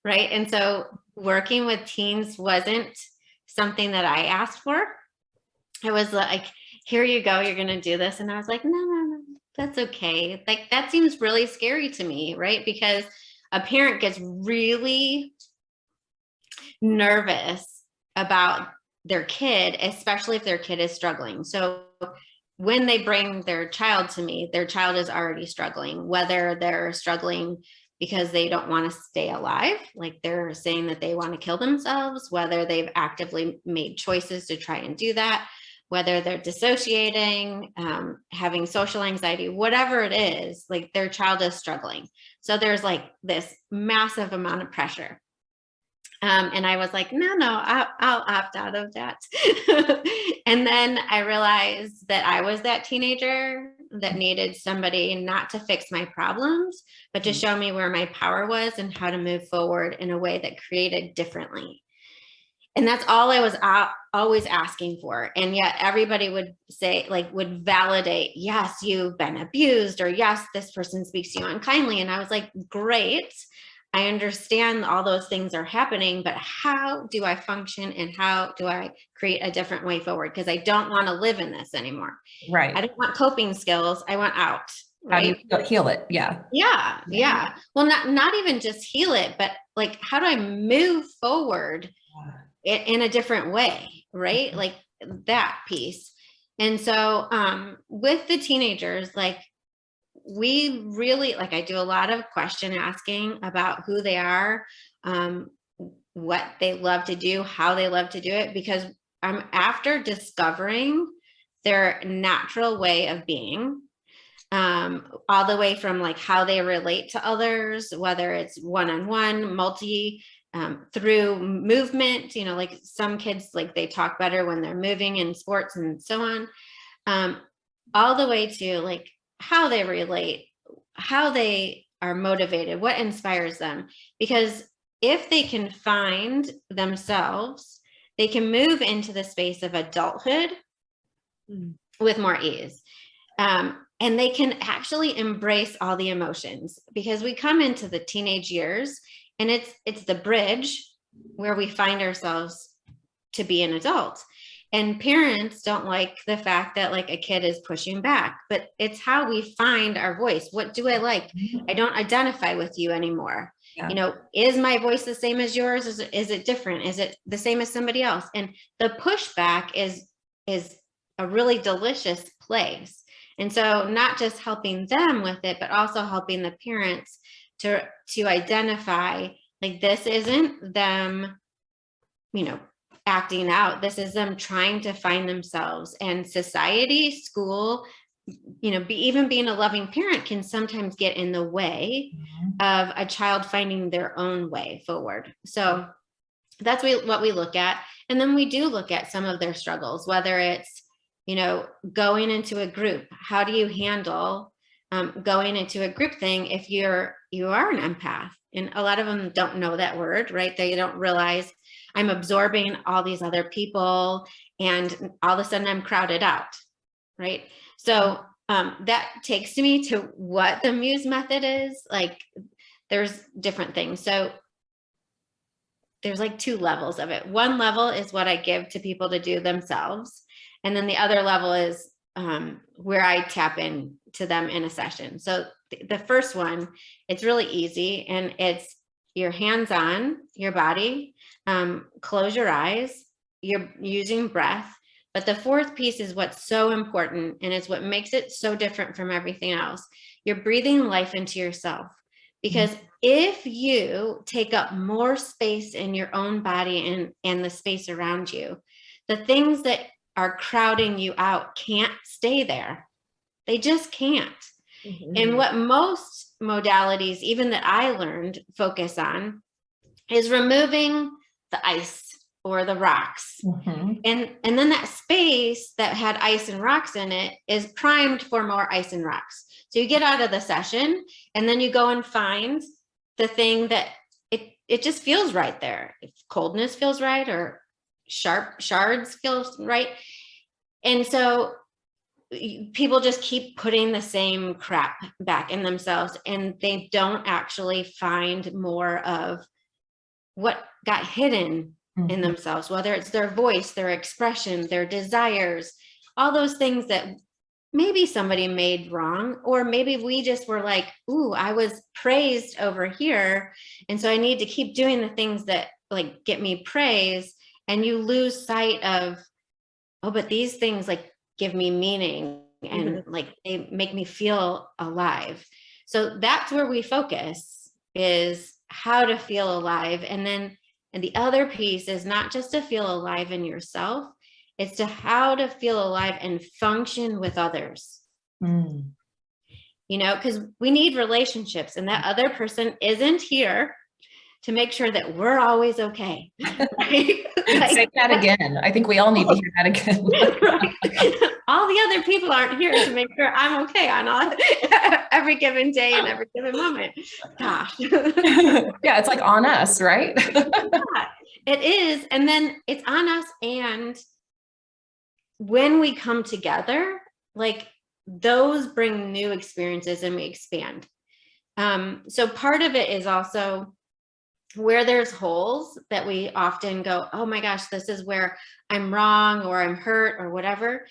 right. And so working with teens wasn't something that I asked for. It was like, here you go, you're going to do this. And I was like, no, that's okay. Like, that seems really scary to me, right? Because a parent gets really nervous about their kid, especially if their kid is struggling. So when they bring their child to me, their child is already struggling, whether they're struggling because they don't want to stay alive, like they're saying that they want to kill themselves, whether they've actively made choices to try and do that, whether they're dissociating, having social anxiety, whatever it is, like their child is struggling. So there's like this massive amount of pressure. And I was like, no, I'll opt out of that. And then I realized that I was that teenager that needed somebody not to fix my problems, but to show me where my power was and how to move forward in a way that created differently. And that's all I was always asking for. And yet everybody would say, like, would validate, yes, you've been abused, or yes, this person speaks to you unkindly. And I was like, great. I understand all those things are happening, but how do I function and how do I create a different way forward? Because I don't want to live in this anymore. Right. I don't want coping skills. I want out. How Right? do you heal it? Yeah. Yeah. Well, not even just heal it, but like, how do I move forward in a different way? Right? Like that piece. And so with the teenagers, like, we really, like, I do a lot of question asking about who they are, what they love to do, how they love to do it, because I'm after discovering their natural way of being, all the way from like how they relate to others, whether it's one-on-one, multi, through movement, you know, like some kids, like they talk better when they're moving in sports and so on, all the way to like how they relate, how they are motivated, what inspires them. Because if they can find themselves, they can move into the space of adulthood with more ease. And they can actually embrace all the emotions, because we come into the teenage years and it's the bridge where we find ourselves to be an adult. And parents don't like the fact that like a kid is pushing back, but it's how we find our voice. What do I like? I don't identify with you anymore. Yeah. You know, is my voice the same as yours? Is it different? Is it the same as somebody else? And the pushback is a really delicious place. And so not just helping them with it, but also helping the parents to identify, like, this isn't them, you know, acting out. This is them trying to find themselves. And society, school, you know, even being a loving parent can sometimes get in the way of a child finding their own way forward. So that's what we look at. And then we do look at some of their struggles, whether it's, you know, going into a group. How do you handle going into a group thing if you are an empath? And a lot of them don't know that word, right? They don't realize I'm absorbing all these other people and all of a sudden I'm crowded out, right? So that takes me to what the Muse Method is. Like, there's different things. So there's like two levels of it. One level is what I give to people to do themselves. And then the other level is where I tap in to them in a session. So the first one, it's really easy, and it's your hands on your body, close your eyes, you're using breath. But the fourth piece is what's so important, and it's what makes it so different from everything else. You're breathing life into yourself. Because if you take up more space in your own body and the space around you, the things that are crowding you out can't stay there. They just can't. And what most modalities, even that I learned, focus on is removing the ice or the rocks. And then that space that had ice and rocks in it is primed for more ice and rocks. So you get out of the session and then you go and find the thing that it just feels right there. If coldness feels right, or sharp shards feels right. And so people just keep putting the same crap back in themselves, and they don't actually find more of what got hidden in themselves, whether it's their voice, their expression, their desires, all those things that maybe somebody made wrong, or maybe we just were like, ooh, I was praised over here, and so I need to keep doing the things that like get me praise. And you lose sight of, oh, but these things like give me meaning and like they make me feel alive. So that's where we focus, is how to feel alive. And the other piece is not just to feel alive in yourself, it's to how to feel alive and function with others. You know, because we need relationships, and that other person isn't here to make sure that we're always okay. Right? Say that again. I think we all need to hear that again. Right? All the other people aren't here to make sure I'm okay on every given day and every given moment. Gosh. Yeah, it's like on us, right? Yeah, it is. And then it's on us. And when we come together, like those bring new experiences and we expand. So part of it is also where there's holes that we often go, oh my gosh, this is where I'm wrong or I'm hurt or whatever.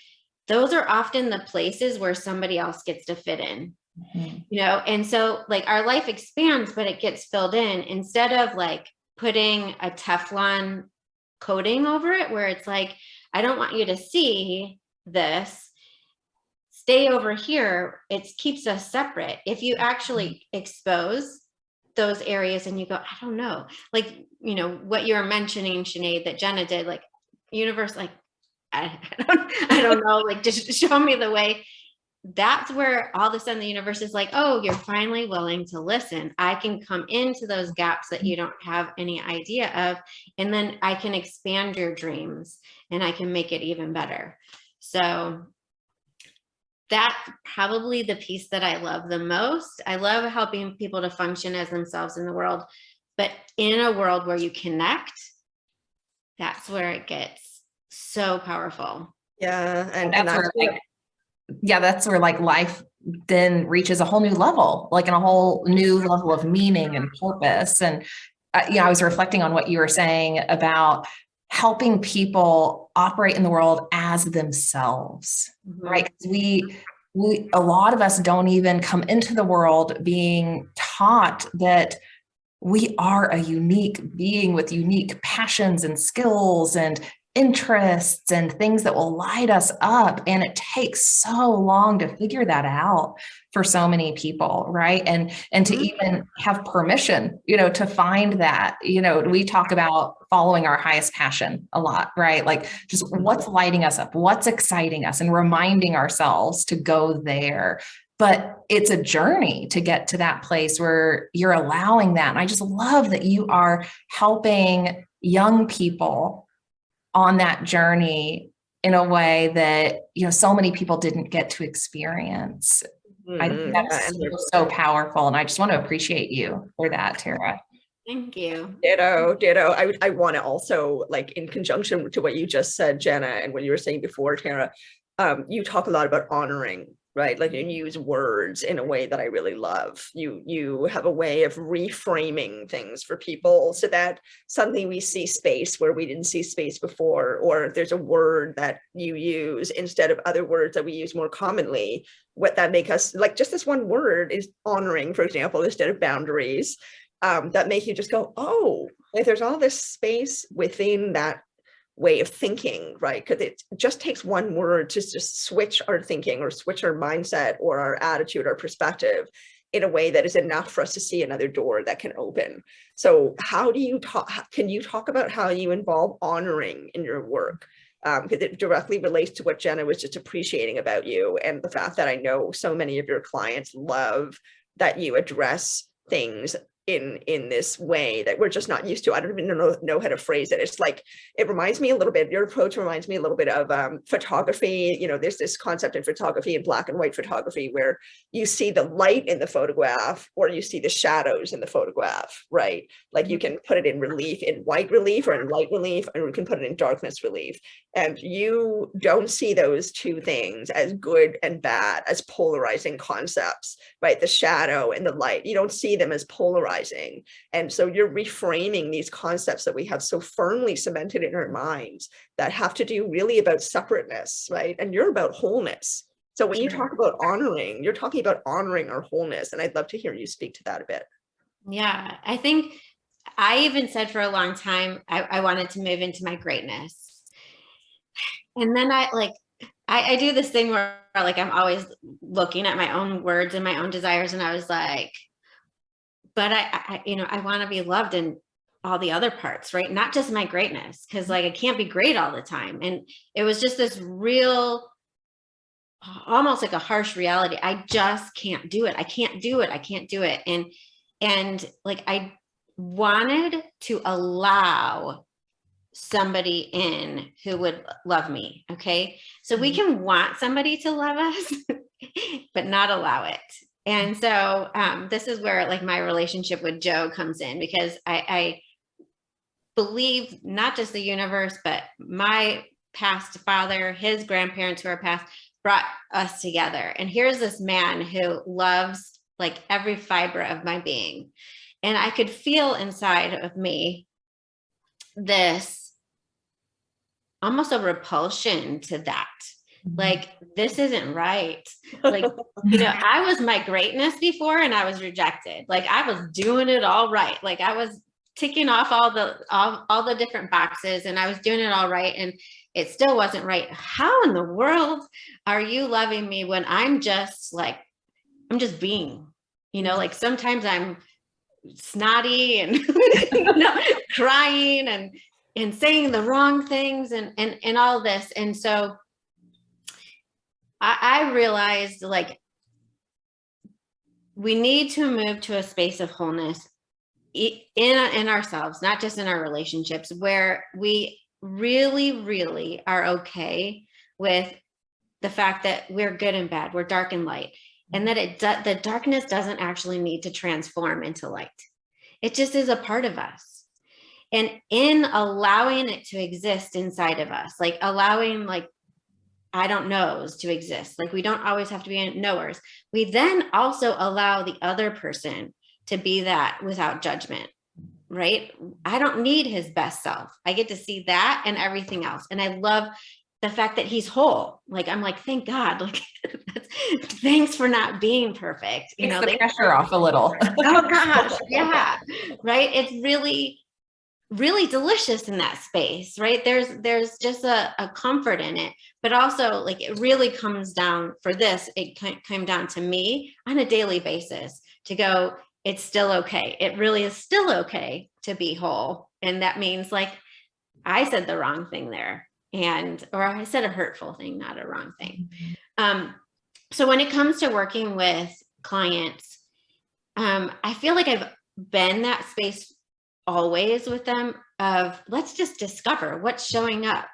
Those are often the places where somebody else gets to fit in, and so like our life expands, but it gets filled in instead of like putting a Teflon coating over it where it's like, I don't want you to see this. Stay over here. It keeps us separate. If you actually expose those areas and you go, I don't know, like, what you're mentioning, Sinead, that Jenna did, like universe, like, I don't know, like just show me the way. That's where all of a sudden the universe is like, oh, you're finally willing to listen. I can come into those gaps that you don't have any idea of. And then I can expand your dreams and I can make it even better. So that's probably the piece that I love the most. I love helping people to function as themselves in the world, but in a world where you connect, that's where it gets so powerful. Yeah. And that's where like life then reaches a whole new level, like in a whole new level of meaning and purpose. And I was reflecting on what you were saying about helping people operate in the world as themselves, right? We, a lot of us don't even come into the world being taught that we are a unique being with unique passions and skills and interests and things that will light us up. And it takes so long to figure that out for so many people, right? And to even have permission, to find that, we talk about following our highest passion a lot, right? Like just what's lighting us up, what's exciting us, and reminding ourselves to go there. But it's a journey to get to that place where you're allowing that. And I just love that you are helping young people on that journey in a way that, so many people didn't get to experience. I think that's so powerful. And I just want to appreciate you for that, Tara. Thank you. Ditto. I want to also, like, in conjunction to what you just said, Jenna, and what you were saying before, Tara, you talk a lot about honoring, right? Like, you use words in a way that I really love. You have a way of reframing things for people so that suddenly we see space where we didn't see space before, or there's a word that you use instead of other words that we use more commonly. What that make us, like, just this one word is honoring, for example, instead of boundaries, that make you just go, oh, like there's all this space within that way of thinking, right? Because it just takes one word to just switch our thinking or switch our mindset or our attitude or perspective in a way that is enough for us to see another door that can open. So how do you talk, can you talk about how you involve honoring in your work? Because it directly relates to what Jenna was just appreciating about you, and the fact that I know so many of your clients love that you address things in this way that we're just not used to. I don't even know how to phrase it. It's like, it reminds me a little bit, your approach reminds me a little bit of photography. There's this concept in photography, in black and white photography, where you see the light in the photograph or you see the shadows in the photograph, right? Like you can put it in relief, in white relief or in light relief, and you can put it in darkness relief. And you don't see those two things as good and bad, as polarizing concepts, right? The shadow and the light, you don't see them as polarizing. And so you're reframing these concepts that we have so firmly cemented in our minds that have to do really about separateness, right? And you're about wholeness. So when you talk about honoring, you're talking about honoring our wholeness. And I'd love to hear you speak to that a bit. Yeah, I think I even said for a long time, I wanted to move into my greatness. And then I do this thing where like, I'm always looking at my own words and my own desires. And I was like, but I want to be loved in all the other parts, right? Not just my greatness, because like, I can't be great all the time. And it was just this real, almost like a harsh reality. I just can't do it. I can't do it. I can't do it. And like, wanted to allow somebody in who would love me. Okay. So we can want somebody to love us, but not allow it. And so this is where like my relationship with Joe comes in, because I believe not just the universe, but my past father, his grandparents who are past, brought us together. And here's this man who loves like every fiber of my being. And I could feel inside of me this almost a repulsion to that. Like, this isn't right. Like, you know, I was my greatness before and I was rejected. Like, I was doing it all right. Like, I was ticking off all the different boxes and I was doing it all right. And it still wasn't right. How in the world are you loving me when I'm just being, you know, like sometimes I'm snotty and you know, crying and saying the wrong things and all this. And so I realized like we need to move to a space of wholeness in ourselves, not just in our relationships, where we really, really are okay with the fact that we're good and bad, we're dark and light, and that the darkness doesn't actually need to transform into light. It just is a part of us. And in allowing it to exist inside of us, like allowing like I don't knows to exist, like we don't always have to be knowers. We then also allow the other person to be that without judgment, right? I don't need his best self. I get to see that and everything else. And I love the fact that he's whole. Like, I'm like, thank God, like, thanks for not being perfect. You know, the pressure off a little. Oh gosh, yeah, right. It's really, really delicious in that space, right? There's just a comfort in it, but also like it really comes down for this. It came down to me on a daily basis to go, it's still okay. It really is still okay to be whole. And that means like I said the wrong thing there, or I said a hurtful thing, not a wrong thing. So when it comes to working with clients, I feel like I've been that space always with them of let's just discover what's showing up.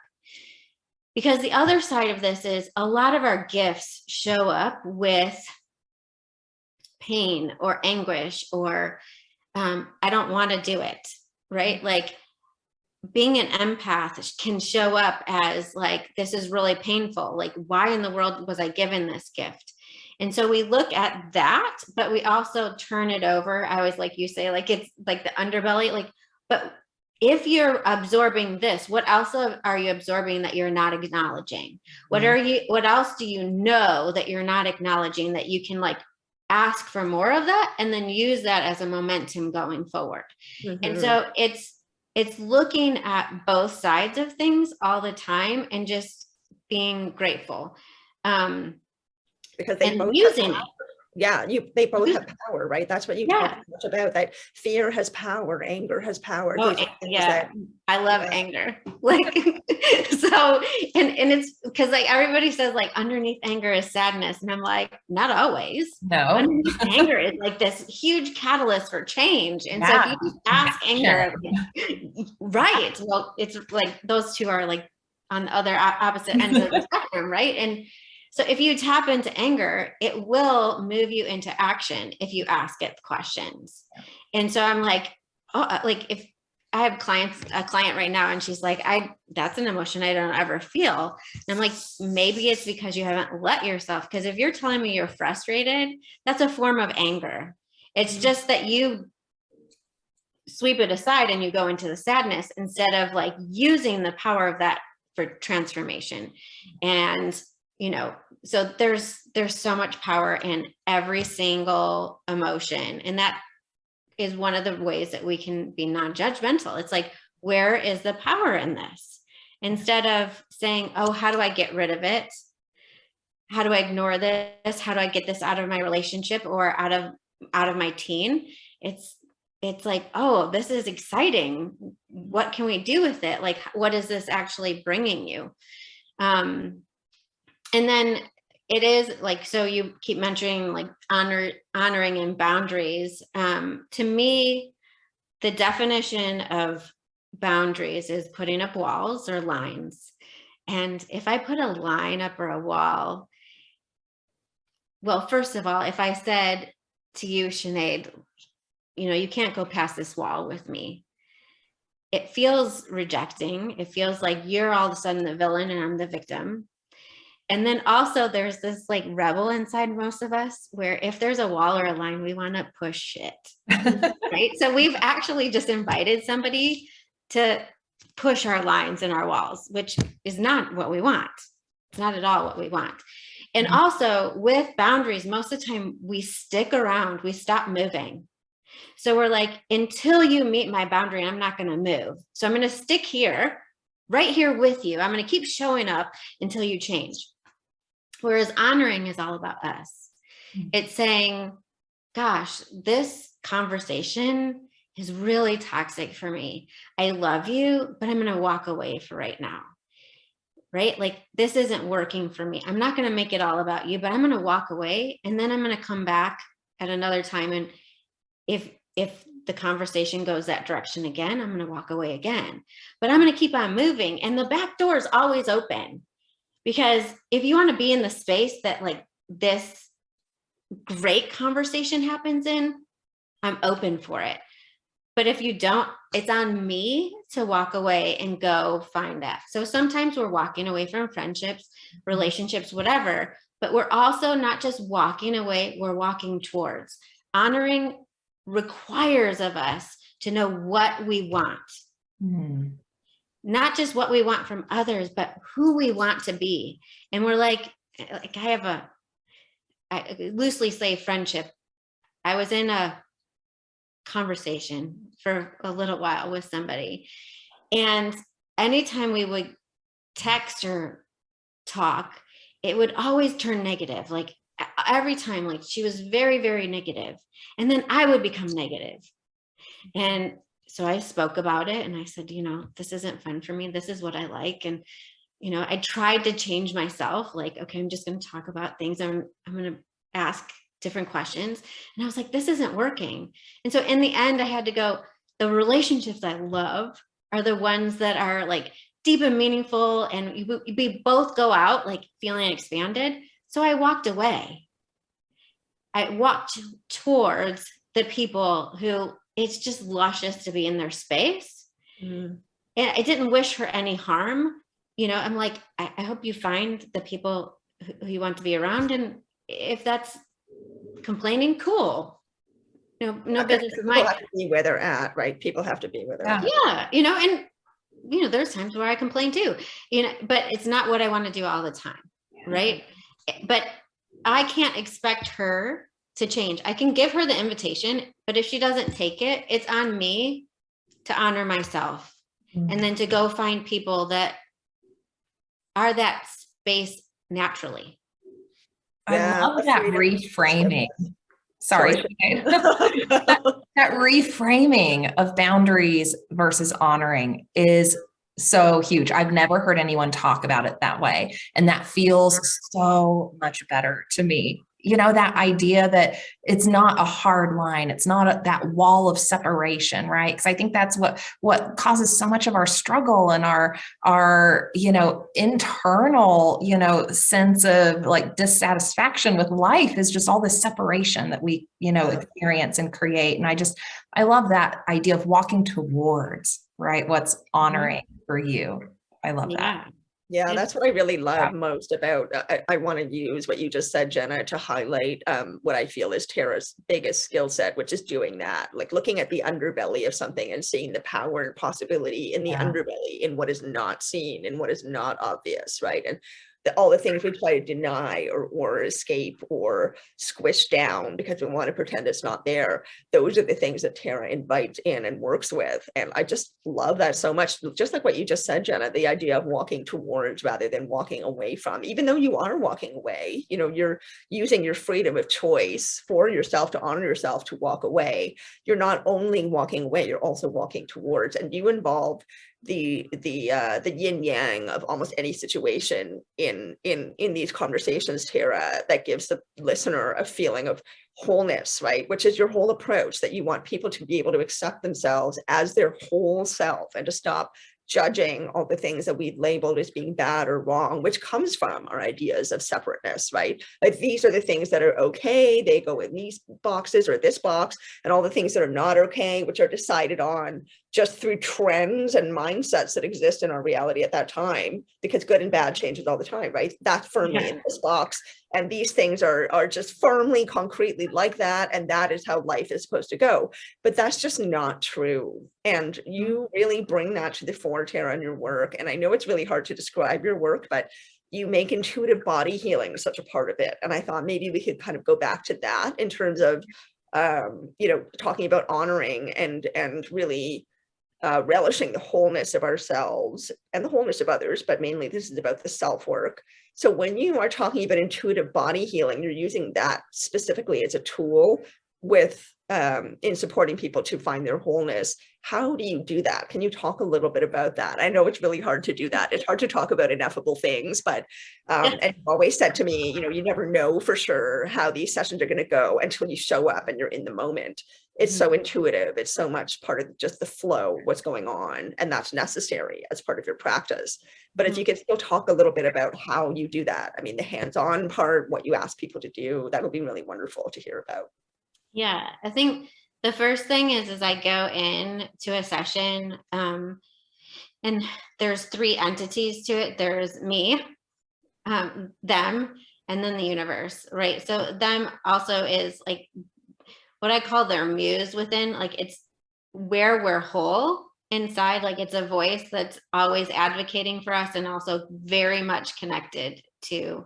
Because the other side of this is a lot of our gifts show up with pain or anguish or I don't want to do it, right? Like being an empath can show up as like, this is really painful. Like, why in the world was I given this gift? And so we look at that, but we also turn it over. I always like you say, like, it's like the underbelly, like, but if you're absorbing this, what else are you absorbing that you're not acknowledging? What else do you know that you're not acknowledging that you can like ask for more of that and then use that as a momentum going forward? Mm-hmm. And so it's looking at both sides of things all the time and just being grateful. Because they both using it. Yeah, they both have power, right? That's what you talk so much about, that fear has power, anger has power. Oh, yeah. I love anger. Like, so, and it's because like everybody says like underneath anger is sadness. And I'm like, not always. No. Underneath anger is like this huge catalyst for change. And so if you just ask anger, right. Well, it's like those two are like on the other opposite ends of the spectrum, right? And so if you tap into anger, it will move you into action if you ask it questions. And so I'm like, oh, like if I have a client right now and she's like, that's an emotion I don't ever feel. And I'm like, maybe it's because you haven't let yourself, because if you're telling me you're frustrated, that's a form of anger. It's just that you sweep it aside and you go into the sadness instead of like using the power of that for transformation. And you know, so there's so much power in every single emotion. And that is one of the ways that we can be non-judgmental. It's like, where is the power in this? Instead of saying, oh, how do I get rid of it? How do I ignore this? How do I get this out of my relationship or out of my teen? It's like, oh, this is exciting. What can we do with it? Like, what is this actually bringing you? And then it is like, so you keep mentioning like honoring and boundaries. To me, the definition of boundaries is putting up walls or lines. And if I put a line up or a wall, well, first of all, if I said to you, Sinead, you know, you can't go past this wall with me, it feels rejecting. It feels like you're all of a sudden the villain and I'm the victim. And then also there's this like rebel inside most of us where if there's a wall or a line, we want to push it, right? So we've actually just invited somebody to push our lines and our walls, which is not what we want. It's not at all what we want. And also with boundaries, most of the time we stick around, we stop moving. So we're like, until you meet my boundary, I'm not going to move. So I'm going to stick here, right here with you. I'm going to keep showing up until you change. Whereas honoring is all about us. It's saying, gosh, this conversation is really toxic for me. I love you, but I'm going to walk away for right now. Right? Like this isn't working for me. I'm not going to make it all about you, but I'm going to walk away and then I'm going to come back at another time. And if the conversation goes that direction again, I'm going to walk away again, but I'm going to keep on moving. And the back door is always open, because if you want to be in the space that like this great conversation happens in, I'm open for it. But if you don't, it's on me to walk away and go find that. So sometimes we're walking away from friendships, relationships, whatever, but we're also not just walking away, we're walking towards. Honoring requires of us to know what we want. Not just what we want from others, but who we want to be. And we're like I loosely say friendship. I was in a conversation for a little while with somebody, and anytime we would text or talk, it would always turn negative. Like every time, like she was very, very negative, and then I would become negative. And so I spoke about it and I said, you know, this isn't fun for me. This is what I like. And, you know, I tried to change myself. Like, okay, I'm just going to talk about things. I'm going to ask different questions. And I was like, this isn't working. And so in the end, I had to go, the relationships I love are the ones that are like deep and meaningful. And we both go out like feeling expanded. So I walked away. I walked towards the people who it's just luscious to be in their space. And I didn't wish her any harm. You know, I'm like, I hope you find the people who you want to be around. And if that's complaining, cool. No business of mine. People have to be where they're at, right? People have to be where they're at. Yeah, you know, and you know, there's times where I complain too, you know, but it's not what I want to do all the time, right? But I can't expect her to change. I can give her the invitation, but if she doesn't take it, it's on me to honor myself and then to go find people that are that space naturally. I love that reframing. Sorry. That reframing of boundaries versus honoring is so huge. I've never heard anyone talk about it that way. And that feels so much better to me. You know, that idea that it's not a hard line. It's not that wall of separation, right? Because I think that's what causes so much of our struggle and our, you know, internal, you know, sense of like dissatisfaction with life is just all this separation that we, you know, experience and create. And I love that idea of walking towards, right? What's honoring for you. I love that. Yeah, that's what I really love most about, I want to use what you just said, Jenna, to highlight what I feel is Tara's biggest skill set, which is doing that, like looking at the underbelly of something and seeing the power and possibility in the underbelly, in what is not seen, in what is not obvious, right? And all the things we try to deny or escape or squish down because we want to pretend it's not there. Those are the things that Tara invites in and works with. And I just love that so much. Just like what you just said, Jenna, the idea of walking towards rather than walking away from, even though you are walking away, you know, you're using your freedom of choice for yourself to honor yourself to walk away. You're not only walking away, you're also walking towards, and you involve the yin yang of almost any situation in these conversations, Tara, that gives the listener a feeling of wholeness, right? Which is your whole approach, that you want people to be able to accept themselves as their whole self and to stop judging all the things that we've labeled as being bad or wrong, which comes from our ideas of separateness, right? Like these are the things that are okay, they go in these boxes or this box, and all the things that are not okay, which are decided on just through trends and mindsets that exist in our reality at that time, because good and bad changes all the time, right? That's firmly in this box. And these things are just firmly, concretely like that. And that is how life is supposed to go. But that's just not true. And you really bring that to the fore, Tara, in your work. And I know it's really hard to describe your work, but you make intuitive body healing such a part of it. And I thought maybe we could kind of go back to that in terms of, talking about honoring and really relishing the wholeness of ourselves and the wholeness of others, but mainly this is about the self-work. So when you are talking about intuitive body healing, you're using that specifically as a tool with in supporting people to find their wholeness. How do you do that? Can you talk a little bit about that? I know it's really hard to do that. It's hard to talk about ineffable things, but and you've always said to me, you never know for sure how these sessions are going to go until you show up and you're in the moment. It's so intuitive. It's so much part of just the flow, what's going on, and that's necessary as part of your practice. But if you could still talk a little bit about how you do that, I mean, the hands-on part, what you ask people to do, that would be really wonderful to hear about. Yeah, I think the first thing is I go in to a session and there's three entities to it. There's me, them, and then the universe, right? So them also is like what I call their muse within, like it's where we're whole inside, like it's a voice that's always advocating for us and also very much connected to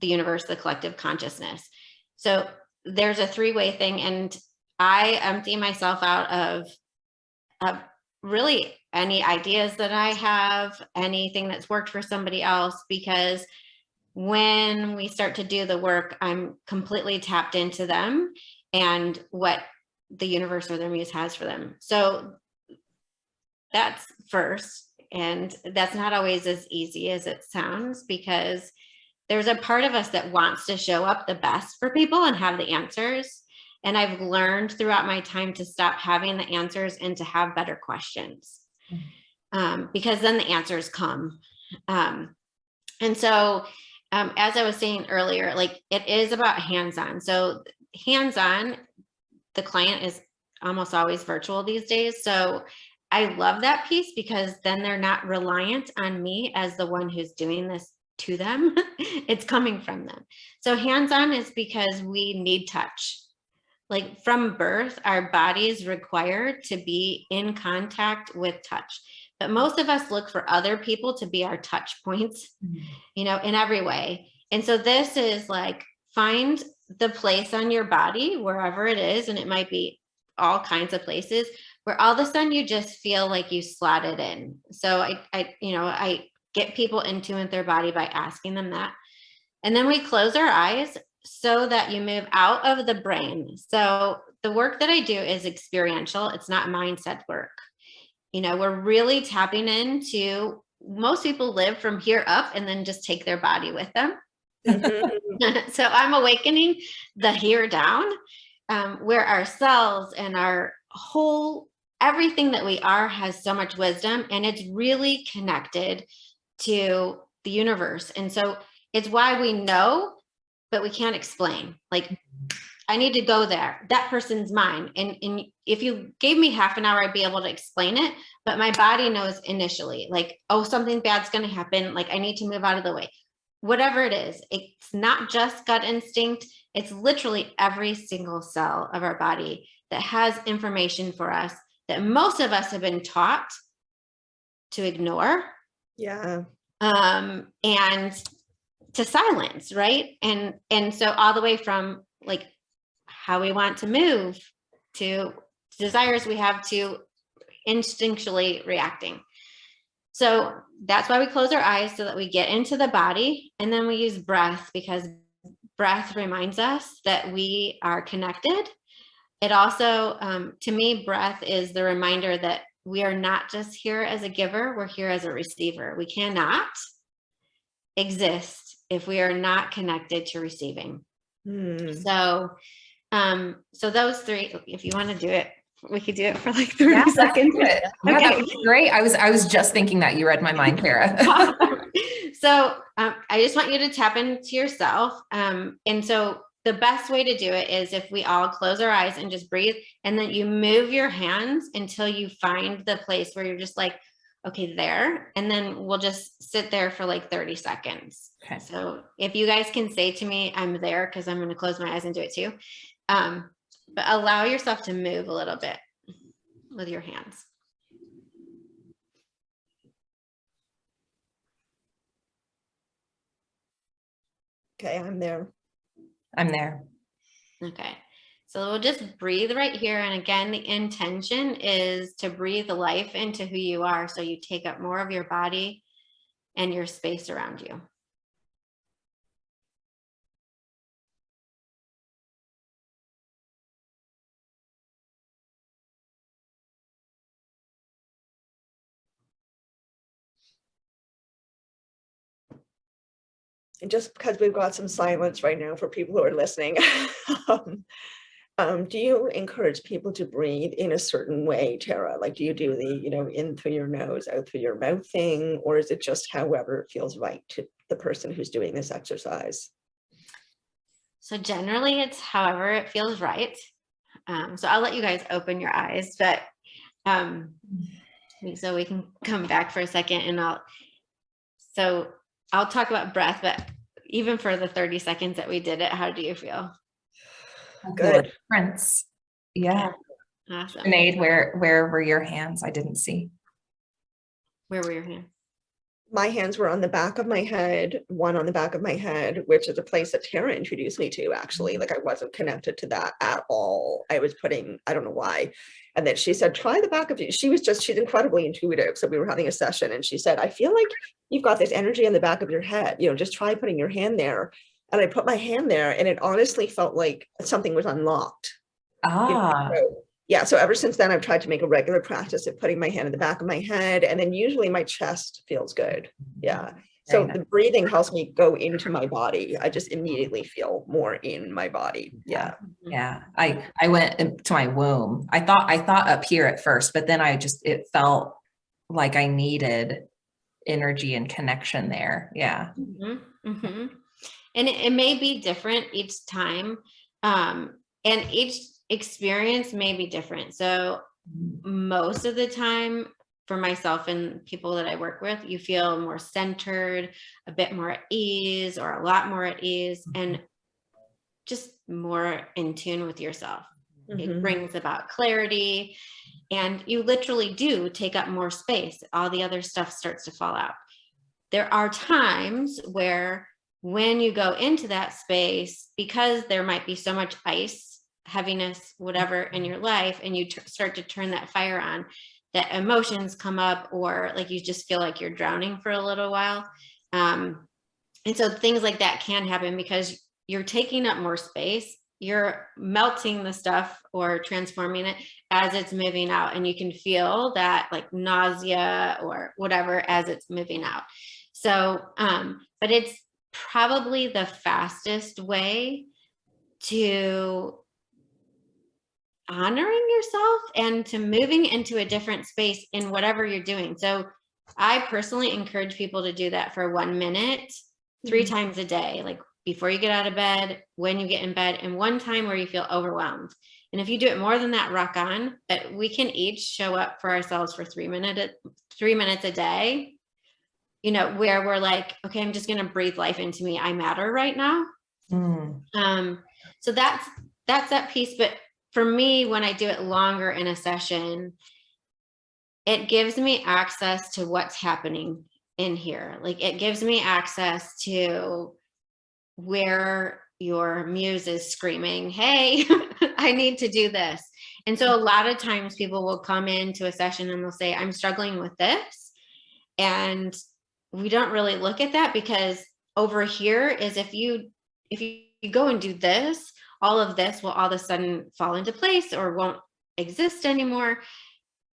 the universe, the collective consciousness. So there's a three-way thing, and I empty myself out of really any ideas that I have, anything that's worked for somebody else, because when we start to do the work, I'm completely tapped into them and what the universe or their muse has for them. So that's first, and that's not always as easy as it sounds, because there's a part of us that wants to show up the best for people and have the answers. And I've learned throughout my time to stop having the answers and to have better questions, because then the answers come. And so, as I was saying earlier, like it is about hands-on. So hands-on, the client is almost always virtual these days. So I love that piece, because then they're not reliant on me as the one who's doing this to them. It's coming from them. So hands-on is because we need touch. Like from birth, our body is required to be in contact with touch. But most of us look for other people to be our touch points, in every way. And so this is like, find the place on your body, wherever it is, and it might be all kinds of places, where all of a sudden you just feel like you slotted in. So I get people in tune with their body by asking them that. And then we close our eyes so that you move out of the brain. So the work that I do is experiential. It's not mindset work. We're really tapping into, most people live from here up and then just take their body with them. So I'm awakening the here down, where our cells and our whole, everything that we are has so much wisdom, and it's really connected to the universe. And so it's why we know, but we can't explain. Like, I need to go there. That person's mine. And if you gave me half an hour, I'd be able to explain it. But my body knows initially, like, oh, something bad's going to happen. Like, I need to move out of the way. Whatever it is, it's not just gut instinct. It's literally every single cell of our body that has information for us that most of us have been taught to ignore. Yeah. And to silence, right? And so all the way from like how we want to move to desires we have to instinctually reacting. So that's why we close our eyes, so that we get into the body. And then we use breath, because breath reminds us that we are connected. It also, to me, breath is the reminder that we are not just here as a giver, we're here as a receiver. We cannot exist if we are not connected to receiving. So those three, if you want to do it, we could do it for like 30 seconds. Yeah, that would be great. I was just thinking that. You read my mind, Tara. So I just want you to tap into yourself. And so the best way to do it is if we all close our eyes and just breathe, and then you move your hands until you find the place where you're just like, okay, there. And then we'll just sit there for like 30 seconds. Okay. So if you guys can say to me, I'm there, because I'm going to close my eyes and do it too. But allow yourself to move a little bit with your hands. Okay, I'm there. I'm there. Okay. So we'll just breathe right here. And again, the intention is to breathe life into who you are. So you take up more of your body and your space around you. And just because we've got some silence right now for people who are listening, do you encourage people to breathe in a certain way, Tara? Like, do you do the, in through your nose, out through your mouth thing, or is it just however it feels right to the person who's doing this exercise? So generally it's however it feels right. So I'll let you guys open your eyes, but so we can come back for a second, and I'll talk about breath, but even for the 30 seconds that we did it, how do you feel? Good. Prince. Yeah. Awesome. Sinead, where were your hands? I didn't see. Where were your hands? My hands were on the back of my head, one on the back of my head, which is a place that Tara introduced me to, actually. Like, I wasn't connected to that at all. I was putting, I don't know why. And then she said, try the back of you. She's incredibly intuitive. So we were having a session and she said, I feel like you've got this energy on the back of your head, just try putting your hand there. And I put my hand there and it honestly felt like something was unlocked. So ever since then, I've tried to make a regular practice of putting my hand in the back of my head, and then usually my chest feels good. Yeah. So the breathing helps me go into my body. I just immediately feel more in my body. Yeah. Yeah. I went to my womb. I thought up here at first, but then it felt like I needed energy and connection there. Yeah. Mm-hmm. Mm-hmm. And it may be different each time. And each experience may be different. So most of the time, for myself and people that I work with, you feel more centered, a bit more at ease, or a lot more at ease, and just more in tune with yourself. Mm-hmm. It brings about clarity, and you literally do take up more space. All the other stuff starts to fall out. There are times where when you go into that space, because there might be so much ice, heaviness, whatever in your life, and you start to turn that fire on, that emotions come up, or like you just feel like you're drowning for a little while. And so things like that can happen because you're taking up more space, you're melting the stuff or transforming it as it's moving out, and you can feel that like nausea or whatever as it's moving out. So, but it's probably the fastest way to honoring yourself and to moving into a different space in whatever you're doing. So I personally encourage people to do that for 1 minute, 3 times a day, like before you get out of bed, when you get in bed, and one time where you feel overwhelmed. And if you do it more than that, rock on. But we can each show up for ourselves for 3 minutes a day, where we're like, okay, I'm just going to breathe life into me. I matter right now. So that's that piece. But for me, when I do it longer in a session, it gives me access to what's happening in here. Like, it gives me access to where your muse is screaming, hey, I need to do this. And so a lot of times people will come into a session and they'll say, I'm struggling with this. And we don't really look at that, because over here is if you go and do this, all of this will all of a sudden fall into place or won't exist anymore.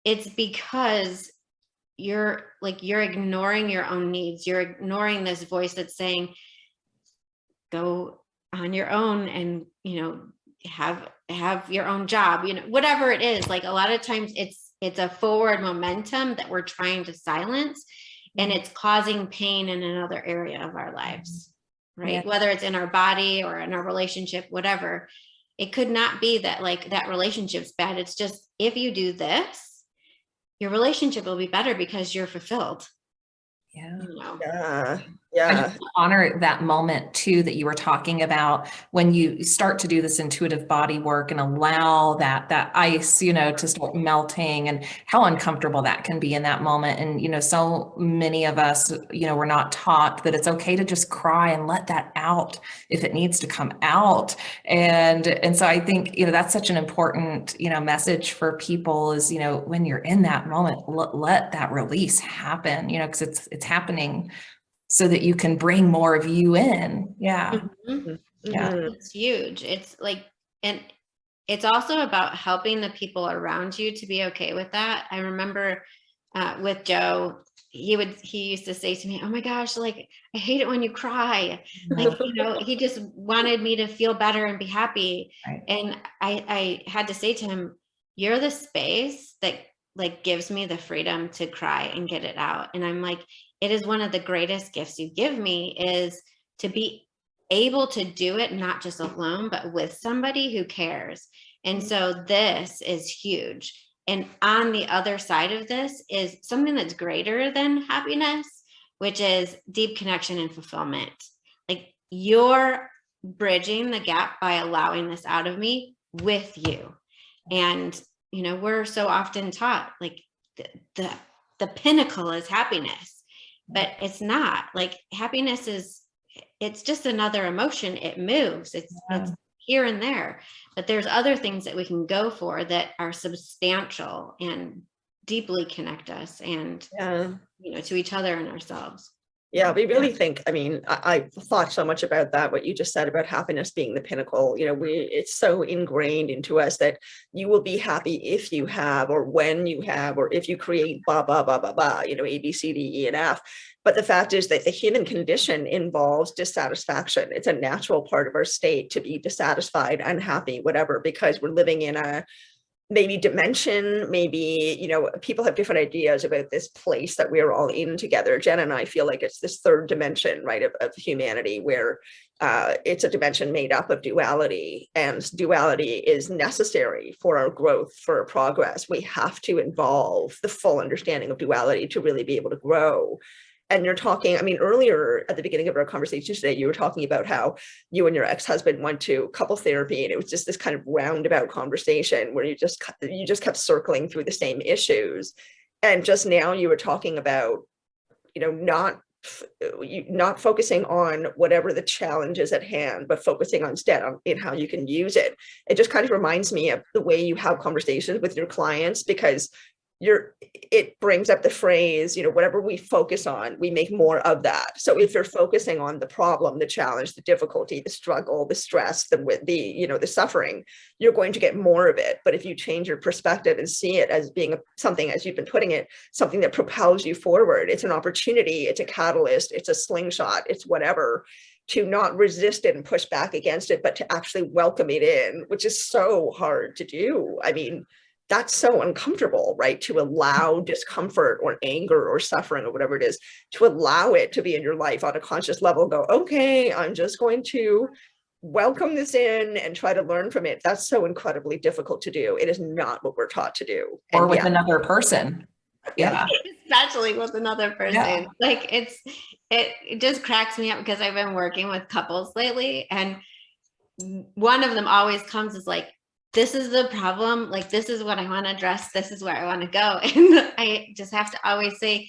it's because you're ignoring your own needs. You're ignoring this voice that's saying, go on your own and, have your own job, whatever it is. Like a lot of times it's a forward momentum that we're trying to silence, and it's causing pain in another area of our lives, right? Yeah. Whether it's in our body or in our relationship, whatever. It could not be that like that relationship's bad. It's just, if you do this, your relationship will be better because you're fulfilled. Yeah. I just honor that moment too that you were talking about when you start to do this intuitive body work and allow that ice, to start melting, and how uncomfortable that can be in that moment. And, so many of us, we're not taught that it's okay to just cry and let that out if it needs to come out. And so I think, that's such an important, message for people is, when you're in that moment, let that release happen, because it's happening so that you can bring more of you in. Yeah. Mm-hmm. Yeah. It's huge. It's like, and it's also about helping the people around you to be okay with that. I remember with Joe, he used to say to me, oh my gosh, like, I hate it when you cry. Like, he just wanted me to feel better and be happy. Right. And I had to say to him, you're the space that like gives me the freedom to cry and get it out. And I'm like, it is one of the greatest gifts you give me, is to be able to do it, not just alone, but with somebody who cares. And so this is huge. And on the other side of this is something that's greater than happiness, which is deep connection and fulfillment. Like, you're bridging the gap by allowing this out of me with you. And, we're so often taught like the pinnacle is happiness. But it's not. Like, happiness it's just another emotion. It moves. It's here and there. But there's other things that we can go for that are substantial and deeply connect us and, to each other and ourselves. Yeah, we really think, I thought so much about that, what you just said about happiness being the pinnacle. It's so ingrained into us that you will be happy if you have, or when you have, or if you create blah, blah, blah, blah, blah, A, B, C, D, E, and F. But the fact is that the human condition involves dissatisfaction. It's a natural part of our state to be dissatisfied, unhappy, whatever, because we're living in a maybe dimension, maybe, people have different ideas about this place that we're all in together. Jen and I feel like it's this third dimension, right, of humanity, where it's a dimension made up of duality, and duality is necessary for our growth, for our progress. We have to involve the full understanding of duality to really be able to grow. And you're talking, earlier at the beginning of our conversation today, you were talking about how you and your ex-husband went to couple therapy, and it was just this kind of roundabout conversation where you just kept circling through the same issues. And just now you were talking about, not focusing on whatever the challenge is at hand, but focusing instead in how you can use it. It just kind of reminds me of the way you have conversations with your clients, because it brings up the phrase, whatever we focus on, we make more of that. So if you're focusing on the problem, the challenge, the difficulty, the struggle, the stress, the suffering, you're going to get more of it. But if you change your perspective and see it as being something, as you've been putting it, something that propels you forward, it's an opportunity, it's a catalyst, it's a slingshot, it's whatever, to not resist it and push back against it, but to actually welcome it in, which is so hard to do. That's so uncomfortable, right? To allow discomfort or anger or suffering or whatever it is, to allow it to be in your life on a conscious level, go, okay, I'm just going to welcome this in and try to learn from it. That's so incredibly difficult to do. It is not what we're taught to do. Or with another person. Yeah. Especially with another person. Yeah. Like it just cracks me up, because I've been working with couples lately, and one of them always comes as like, this is the problem. Like, this is what I want to address. This is where I want to go. And I just have to always say,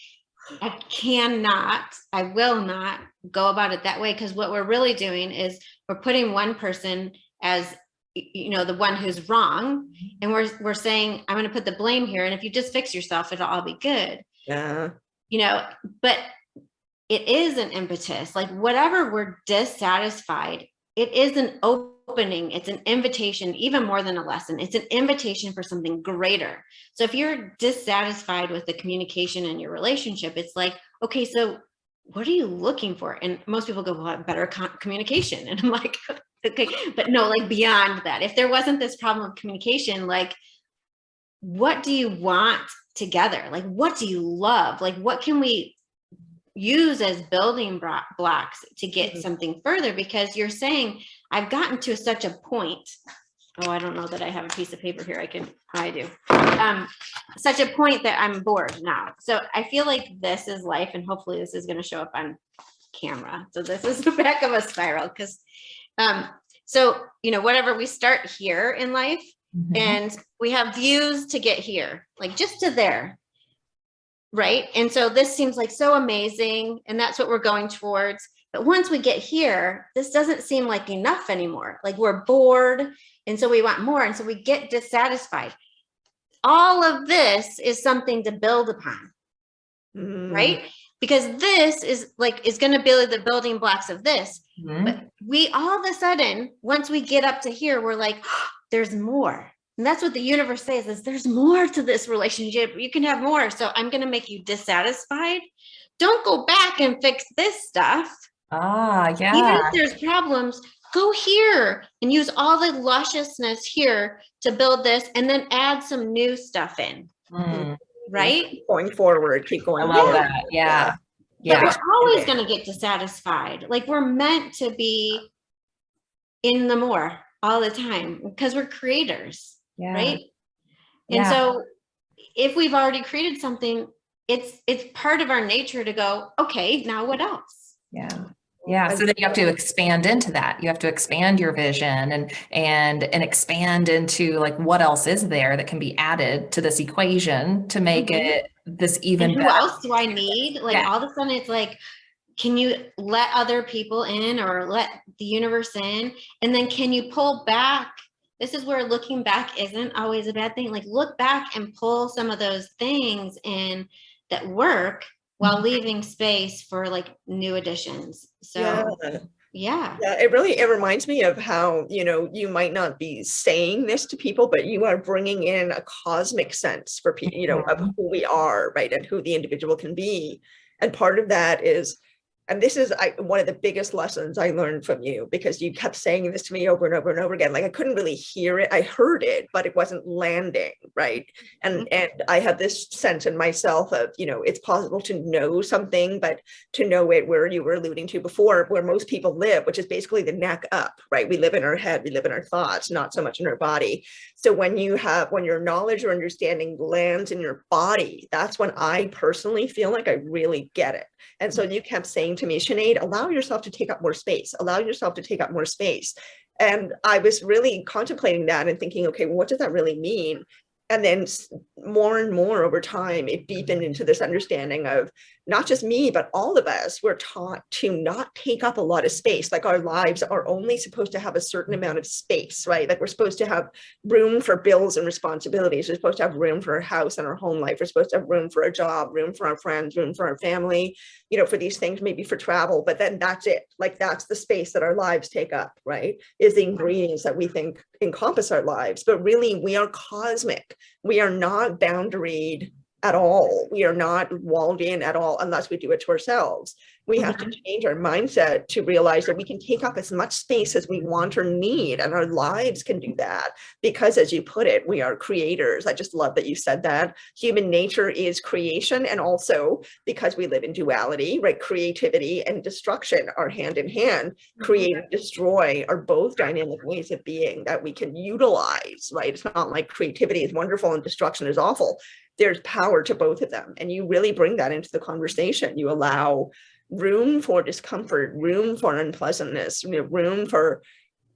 I will not go about it that way. Because what we're really doing is we're putting one person as, the one who's wrong. And we're saying, I'm going to put the blame here. And if you just fix yourself, it'll all be good. Yeah. But it is an impetus. Like, whatever we're dissatisfied, it is an opening, it's an invitation, even more than a lesson. It's an invitation for something greater. So if you're dissatisfied with the communication in your relationship, it's like, okay, so what are you looking for? And most people go, well, better communication. And I'm like, okay, but no, like beyond that, if there wasn't this problem of communication, like, what do you want together? Like, what do you love? Like, what can we use as building blocks to get something further? Because you're saying, I've gotten to such a point. Oh, I don't know that I have a piece of paper here. I do. Such a point that I'm bored now. So I feel like this is life, and hopefully this is going to show up on camera. So this is the back of a spiral, because so, you know, whatever, we start here in life, and we have views to get here, like just to there. Right. And so this seems like so amazing, and that's what we're going towards. But once we get here, this doesn't seem like enough anymore. Like, we're bored. And so we want more. And so we get dissatisfied. All of this is something to build upon. Right. Because this is going to build the building blocks of this. But we all of a sudden, once we get up to here, we're like, oh, there's more. And that's what the universe says, is there's more to this relationship. You can have more. So I'm going to make you dissatisfied. Don't go back and fix this stuff. Yeah. Even if there's problems, go here and use all the lusciousness here to build this, and then add some new stuff in. Right? Keep going forward. Keep going. I love that. Yeah. But we're always going to get dissatisfied. Like, we're meant to be in the more all the time, because we're creators. Right. And so if we've already created something, it's part of our nature to go, okay, now what else? So then you have to expand into that. You have to expand your vision and expand into, like, what else is there that can be added to this equation to make it this even better. Who else do I need? Like, all of a sudden it's like, can you let other people in, or let the universe in? And then can you pull back? This is where looking back isn't always a bad thing. Like, look back and pull some of those things in that work, while leaving space for, like, new additions. So it reminds me of how, you know, you might not be saying this to people, but you are bringing in a cosmic sense for people, you know, of who we are, right, and who the individual can be. And part of that is, and this is one of the biggest lessons I learned from you, because you kept saying this to me over and over and over again. Like, I couldn't really hear it. I heard it, but it wasn't landing, right? And I had this sense in myself of, you know, it's possible to know something, but to know it where you were alluding to before, where most people live, which is basically the neck up, right? We live in our head, we live in our thoughts, not so much in our body. So when your knowledge or understanding lands in your body, that's when I personally feel like I really get it. And so you kept saying to me, Sinead, allow yourself to take up more space, allow yourself to take up more space. And I was really contemplating that and thinking, okay, well, what does that really mean? And then more and more over time, it deepened into this understanding of not just me, but all of us. We're taught to not take up a lot of space. Like, our lives are only supposed to have a certain amount of space, right? Like, we're supposed to have room for bills and responsibilities. We're supposed to have room for our house and our home life. We're supposed to have room for a job, room for our friends, room for our family, you know, for these things, maybe for travel, but then that's it. Like, that's the space that our lives take up, right? Is the ingredients that we think encompass our lives. But really, we are cosmic. We are not boundaried at all. We are not walled in at all, unless we do it to ourselves. We have to change our mindset to realize that we can take up as much space as we want or need, and our lives can do that, because, as you put it, we are creators. I just love that you said that. Human nature is creation, and also, because we live in duality, right? Creativity and destruction are hand in hand. Create and destroy are both dynamic ways of being that we can utilize, right? It's not like creativity is wonderful and destruction is awful. There's power to both of them, and you really bring that into the conversation. You allow room for discomfort, room for unpleasantness, room for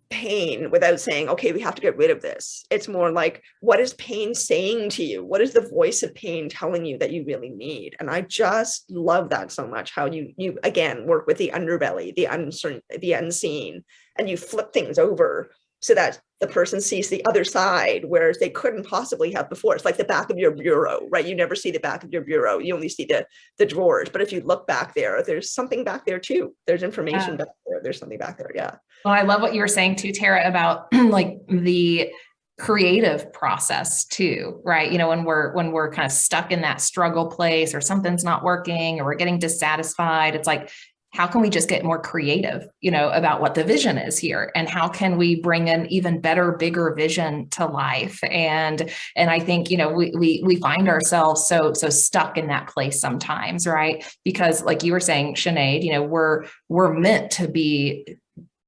pain, without saying, okay, we have to get rid of this. It's more like, what is pain saying to you? What is the voice of pain telling you that you really need? And I just love that so much, how you again work with the underbelly, the unseen, and you flip things over so that the person sees the other side, whereas they couldn't possibly have before. It's like the back of your bureau, right? You never see the back of your bureau. You only see the drawers. But if you look back there, there's something back there too. There's information back there. There's something back there. Yeah. Well, I love what you were saying too, Tara, about like the creative process too, right? You know, when we're kind of stuck in that struggle place, or something's not working, or we're getting dissatisfied, it's like, how can we just get more creative, you know, about what the vision is here, and how can we bring an even better, bigger vision to life? And I think, you know, we find ourselves so stuck in that place sometimes, right? Because like you were saying, Sinead, you know, we're meant to be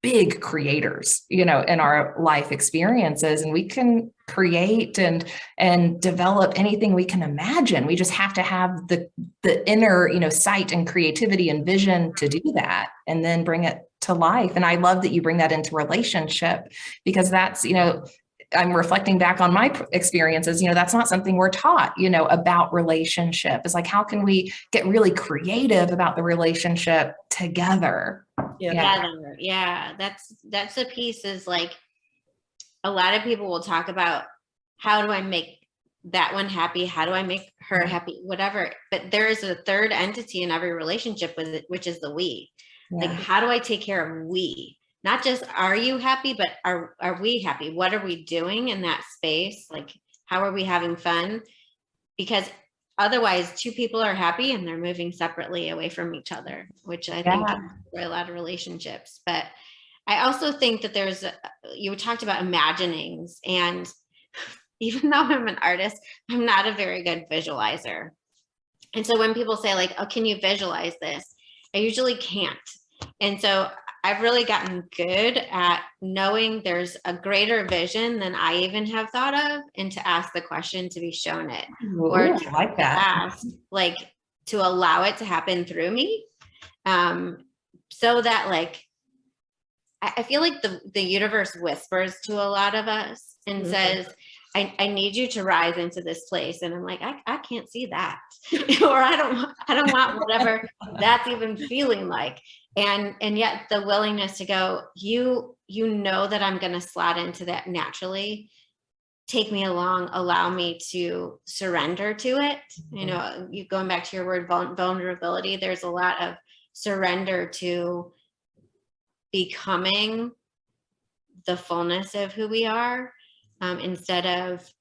big creators, you know, in our life experiences, and we can create and develop anything we can imagine. We just have to have the inner, you know, sight and creativity and vision to do that, and then bring it to life. And I love that you bring that into relationship, because that's, you know, I'm reflecting back on my experiences, you know, that's not something we're taught, you know, about relationship. It's like, how can we get really creative about the relationship together? Yeah. That's a piece, is like, a lot of people will talk about, how do I make that one happy? How do I make her happy? Whatever. But there is a third entity in every relationship with it, which is the we. Like, how do I take care of we? Not just, are you happy, but are we happy? What are we doing in that space? Like, how are we having fun? Because otherwise, two people are happy and they're moving separately away from each other, which I think for a lot of relationships. But I also think that you talked about imaginings, and even though I'm an artist, I'm not a very good visualizer. And so when people say like, oh, can you visualize this? I usually can't. And so I've really gotten good at knowing there's a greater vision than I even have thought of, and to ask the question to be shown it. Ooh, or to like that. Ask, like, to allow it to happen through me. So that, like, I feel like the universe whispers to a lot of us and says, I need you to rise into this place. And I'm like, I can't see that. Or I don't want whatever that's even feeling like. And yet the willingness to go, you know that I'm going to slot into that naturally. Take me along, allow me to surrender to it. You know, you going back to your word vulnerability, there's a lot of surrender to becoming the fullness of who we are, instead of,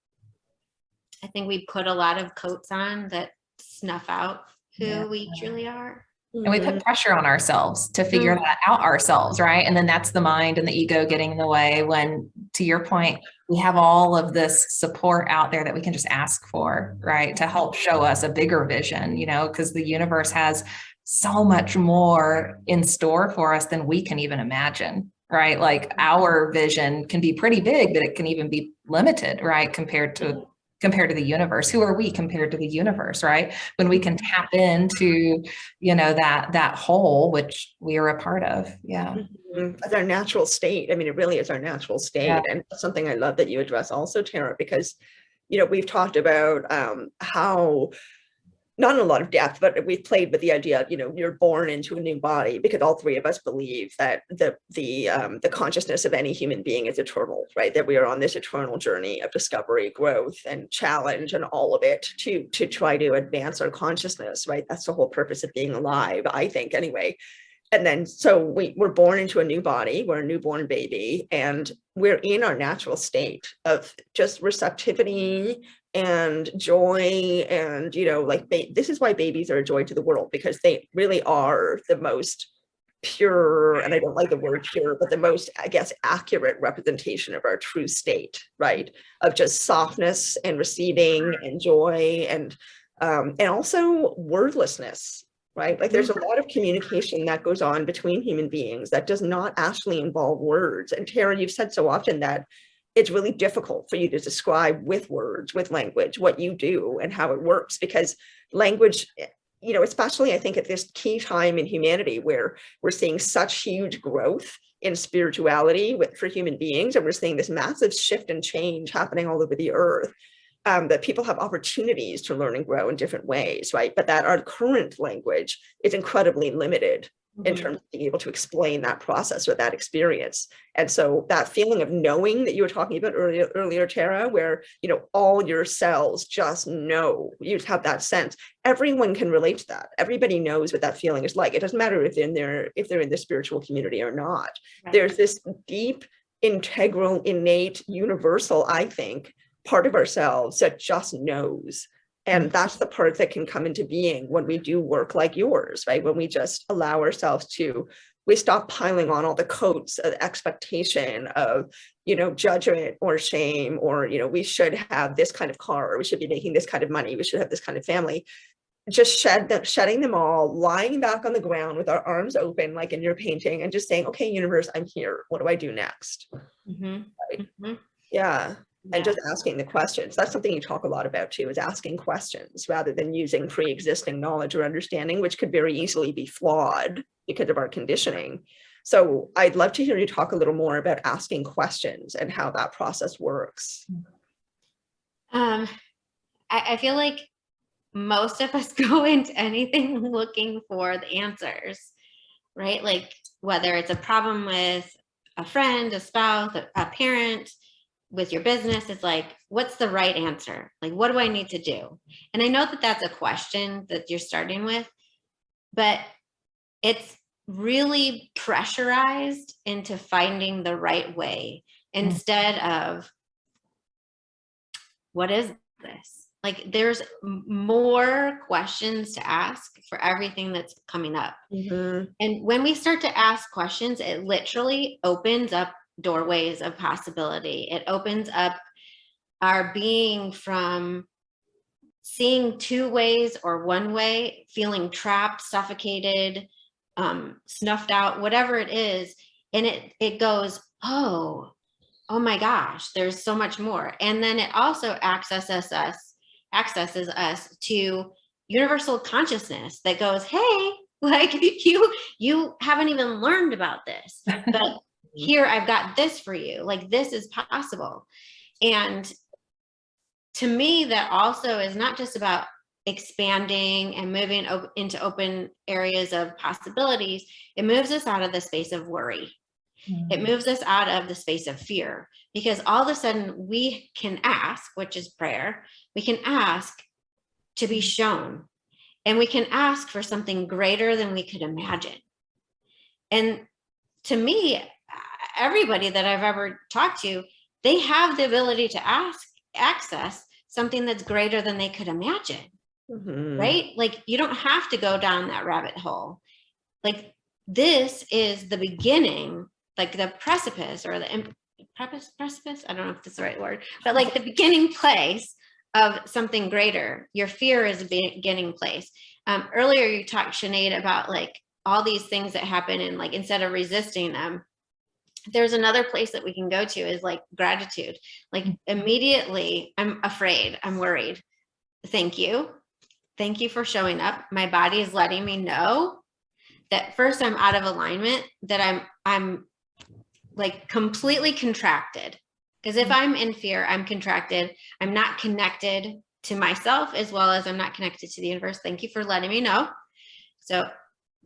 I think we put a lot of coats on that snuff out who we truly are. And we put pressure on ourselves to figure that out ourselves, right? And then that's the mind and the ego getting in the way, when, to your point, we have all of this support out there that we can just ask for, right? To help show us a bigger vision, you know, because the universe has so much more in store for us than we can even imagine, right? Like, our vision can be pretty big, but it can even be limited, right? Compared to the universe. Who are we compared to the universe, right? When we can tap into, you know, that whole, which we are a part of. Yeah. It's our natural state. I mean, it really is our natural state. Yeah. And that's something I love that you address also, Tara, because, you know, we've talked about how, not in a lot of depth, but we've played with the idea, you know, you're born into a new body, because all three of us believe that the consciousness of any human being is eternal, right? That we are on this eternal journey of discovery, growth, and challenge, and all of it to try to advance our consciousness, right? That's the whole purpose of being alive, I think, anyway. And then, so we're born into a new body, we're a newborn baby, and we're in our natural state of just receptivity and joy. And, you know, like, this is why babies are a joy to the world, because they really are the most pure, and I don't like the word pure, but the most, I guess, accurate representation of our true state, right? Of just softness and receiving and joy, and also wordlessness, right? Like, there's a lot of communication that goes on between human beings that does not actually involve words. And Tara, you've said so often that it's really difficult for you to describe with words, with language, what you do and how it works, because language, you know, especially I think at this key time in humanity where we're seeing such huge growth in spirituality for human beings, and we're seeing this massive shift and change happening all over the earth, that people have opportunities to learn and grow in different ways, right? But that our current language is incredibly limited in terms of being able to explain that process or that experience. And so that feeling of knowing that you were talking about earlier, Tara, where, you know, all your cells just know, you have that sense. Everyone can relate to that. Everybody knows what that feeling is like. It doesn't matter if they're in the spiritual community or not. Right. There's this deep, integral, innate, universal, I think, part of ourselves that just knows. And that's the part that can come into being when we do work like yours, right? When we just allow ourselves to, we stop piling on all the coats of expectation of, you know, judgment or shame, or, you know, we should have this kind of car, or we should be making this kind of money, we should have this kind of family. Just shedding them all, lying back on the ground with our arms open, like in your painting, and just saying, okay, universe, I'm here. What do I do next? Right? Yeah. And just asking the questions. That's something you talk a lot about too, is asking questions rather than using pre-existing knowledge or understanding, which could very easily be flawed because of our conditioning. So I'd love to hear you talk a little more about asking questions and how that process works. I feel like most of us go into anything looking for the answers, right? Like whether it's a problem with a friend, a spouse, a parent, with your business, it's like, what's the right answer? Like, what do I need to do? And I know that that's a question that you're starting with, but it's really pressurized into finding the right way instead of, what is this? Like, there's more questions to ask for everything that's coming up. And when we start to ask questions, it literally opens up doorways of possibility. It opens up our being from seeing two ways or one way, feeling trapped, suffocated, snuffed out, whatever it is. And it goes, oh my gosh, there's so much more. And then it also accesses us to universal consciousness that goes, hey, like you haven't even learned about this, but here, I've got this for you. Like, this is possible. And to me, that also is not just about expanding and moving into open areas of possibilities. It moves us out of the space of worry. It moves us out of the space of fear, because all of a sudden we can ask, which is prayer, we can ask to be shown, and we can ask for something greater than we could imagine. And to me, everybody that I've ever talked to, they have the ability to access something that's greater than they could imagine, right? Like, you don't have to go down that rabbit hole. Like, this is the beginning, like the precipice, or the precipice. I don't know if that's the right word, but like the beginning place of something greater. Your fear is a beginning place. Earlier you talked, Sinead, about like all these things that happen, and like, instead of resisting them, there's another place that we can go to is like gratitude. Like, immediately I'm afraid, I'm worried. Thank you for showing up. My body is letting me know that first I'm out of alignment, that I'm like completely contracted. Because if I'm in fear, I'm contracted. I'm not connected to myself, as well as I'm not connected to the universe. Thank you for letting me know. So,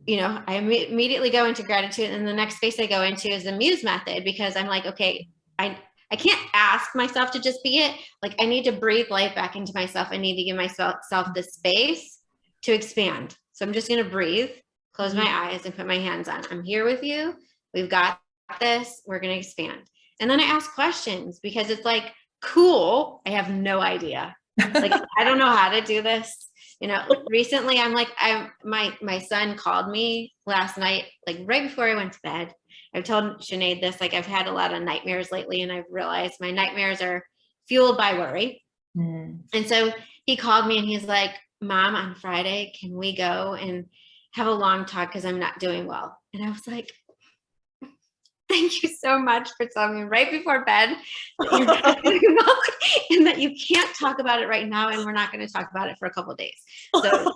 you know, I immediately go into gratitude, and the next space I go into is the Muse Method, because I'm like, okay, I can't ask myself to just be it. Like, I need to breathe life back into myself. I need to give myself the space to expand. So I'm just going to breathe, close my eyes, and put my hands on. I'm here with you. We've got this. We're going to expand. And then I ask questions, because it's like, cool, I have no idea. Like, I don't know how to do this. You know, recently my son called me last night, like right before I went to bed. I've told Sinead this, like, I've had a lot of nightmares lately, and I've realized my nightmares are fueled by worry. And so he called me and he's like, Mom, on Friday, can we go and have a long talk, because I'm not doing well? And I was like, thank you so much for telling me right before bed that you're not doing well, and that you can't talk about it right now, and we're not going to talk about it for a couple of days. So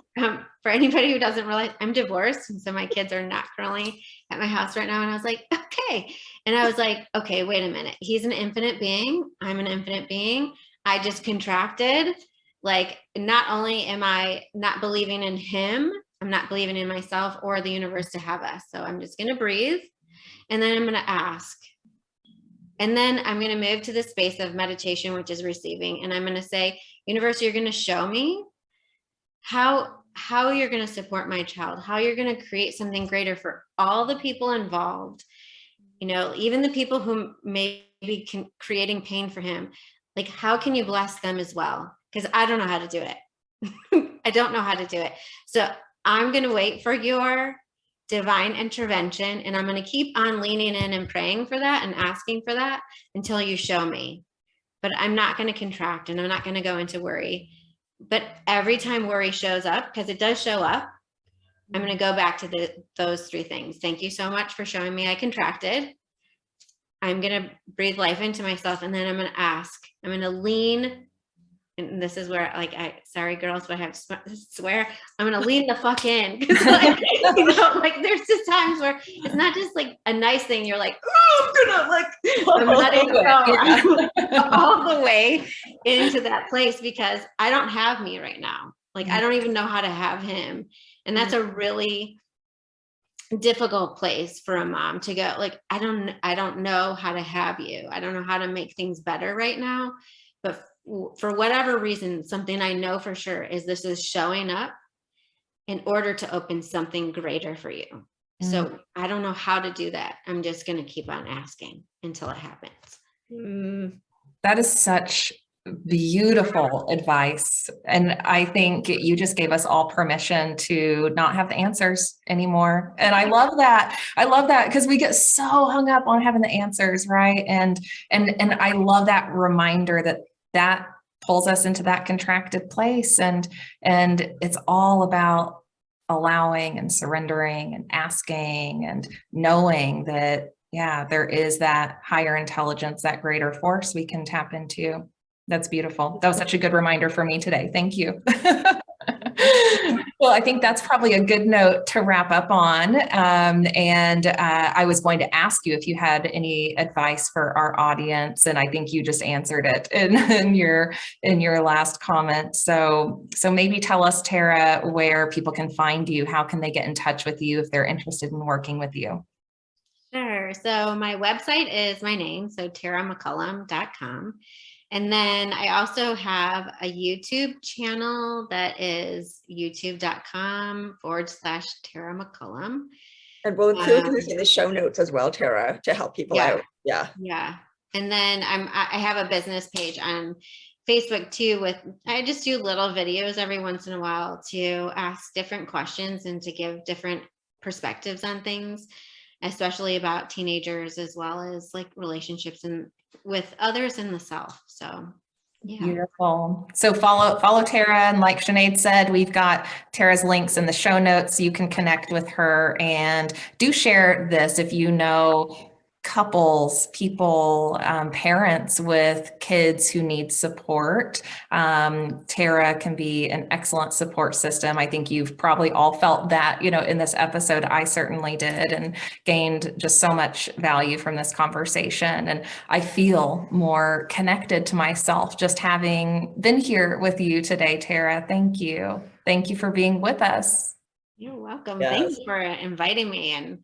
for anybody who doesn't realize, I'm divorced, and so my kids are not currently at my house right now. And I was like, okay. And I was like, okay, wait a minute. He's an infinite being. I'm an infinite being. I just contracted. Like, not only am I not believing in him I'm not believing in myself or the universe to have us. So I'm just going to breathe, and then I'm going to ask. And then I'm going to move to the space of meditation, which is receiving. And I'm going to say, universe, you're going to show me how you're going to support my child, how you're going to create something greater for all the people involved, you know, even the people who may be creating pain for him. Like, how can you bless them as well? Because I don't know how to do it. I don't know how to do it. So I'm going to wait for your divine intervention, and I'm going to keep on leaning in and praying for that and asking for that until you show me. But I'm not going to contract, and I'm not going to go into worry. But every time worry shows up, because it does show up, I'm going to go back to those three things. Thank you so much for showing me I contracted. I'm going to breathe life into myself, and then I'm going to ask. I'm going to lean. And this is where, like, sorry girls, but I have to swear, I'm going to lean the fuck in. Cause like, you know, like there's just times where it's not just like a nice thing. You're like, oh, I'm going to like, I'm letting go all the way into that place, because I don't have me right now. Like, I don't even know how to have him. And that's a really difficult place for a mom to go. Like, I don't know how to have you. I don't know how to make things better right now. But for whatever reason, something I know for sure is this is showing up in order to open something greater for you. So I don't know how to do that. I'm just going to keep on asking until it happens. That is such beautiful advice. And I think you just gave us all permission to not have the answers anymore. And I love that. I love that, because we get so hung up on having the answers, right? And I love that reminder that pulls us into that contracted place. And it's all about allowing and surrendering and asking and knowing that, yeah, there is that higher intelligence, that greater force we can tap into. That's beautiful. That was such a good reminder for me today. Thank you. Well, I think that's probably a good note to wrap up on. I was going to ask you if you had any advice for our audience, and I think you just answered it in your last comment. So maybe tell us, Tara, where people can find you. How can they get in touch with you if they're interested in working with you? Sure. So my website is my name, so taramccallum.com. And then I also have a YouTube channel that is youtube.com/Tara McCallum. And we'll include this in the show notes as well, Tara, to help people out. Yeah. And then I have a business page on Facebook too, I just do little videos every once in a while to ask different questions and to give different perspectives on things, especially about teenagers, as well as like relationships and with others and the self. So yeah. Beautiful. So follow Tara, and like Sinead said, we've got Tara's links in the show notes so you can connect with her, and do share this if you know couples, people, parents with kids who need support. Tara can be an excellent support system. I think you've probably all felt that, you know, in this episode. I certainly did, and gained just so much value from this conversation. And I feel more connected to myself just having been here with you today, Tara. Thank you. Thank you for being with us. You're welcome. Yes. Thanks for inviting me. And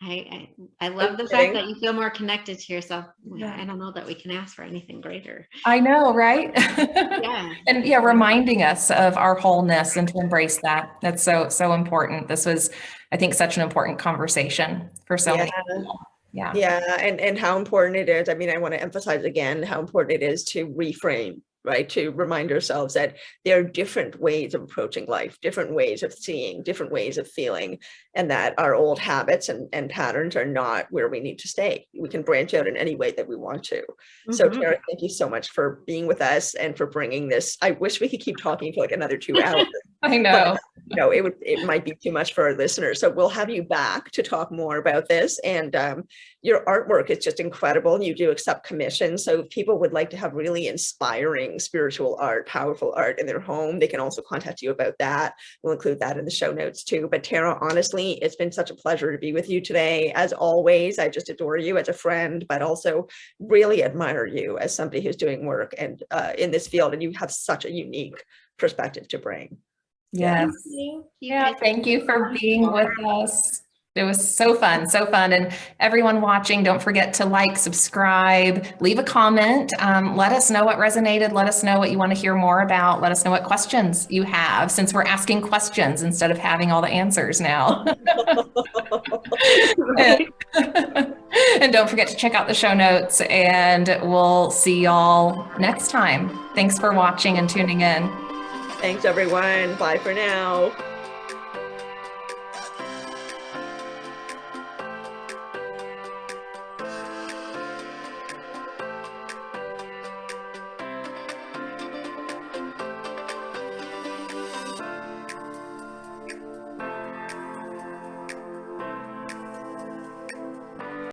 I love the fact that you feel more connected to yourself. Yeah. I don't know that we can ask for anything greater. I know, right? Yeah. And yeah, reminding us of our wholeness and to embrace that. That's so important. This was, I think, such an important conversation for so many people. Yeah. Yeah. And how important it is. I mean, I want to emphasize again how important it is to reframe, right? To remind ourselves that there are different ways of approaching life, different ways of seeing, different ways of feeling, and that our old habits and patterns are not where we need to stay. We can branch out in any way that we want to. So Tara, thank you so much for being with us and for bringing this. I wish we could keep talking for like another 2 hours. I know. But, you know, it might be too much for our listeners. So we'll have you back to talk more about this. And your artwork is just incredible. And you do accept commissions. So if people would like to have really inspiring spiritual art, powerful art in their home, they can also contact you about that. We'll include that in the show notes too. But Tara, honestly, it's been such a pleasure to be with you today. As always, I just adore you as a friend, but also really admire you as somebody who's doing work and in this field. And you have such a unique perspective to bring. Yes. Thank you Yeah, guys. thank you for being with us. It was so fun, so fun. And everyone watching, don't forget to like, subscribe, leave a comment. Let us know what resonated. Let us know what you want to hear more about. Let us know what questions you have, since we're asking questions instead of having all the answers now. Right. And don't forget to check out the show notes, and we'll see y'all next time. Thanks for watching and tuning in. Thanks, everyone. Bye for now.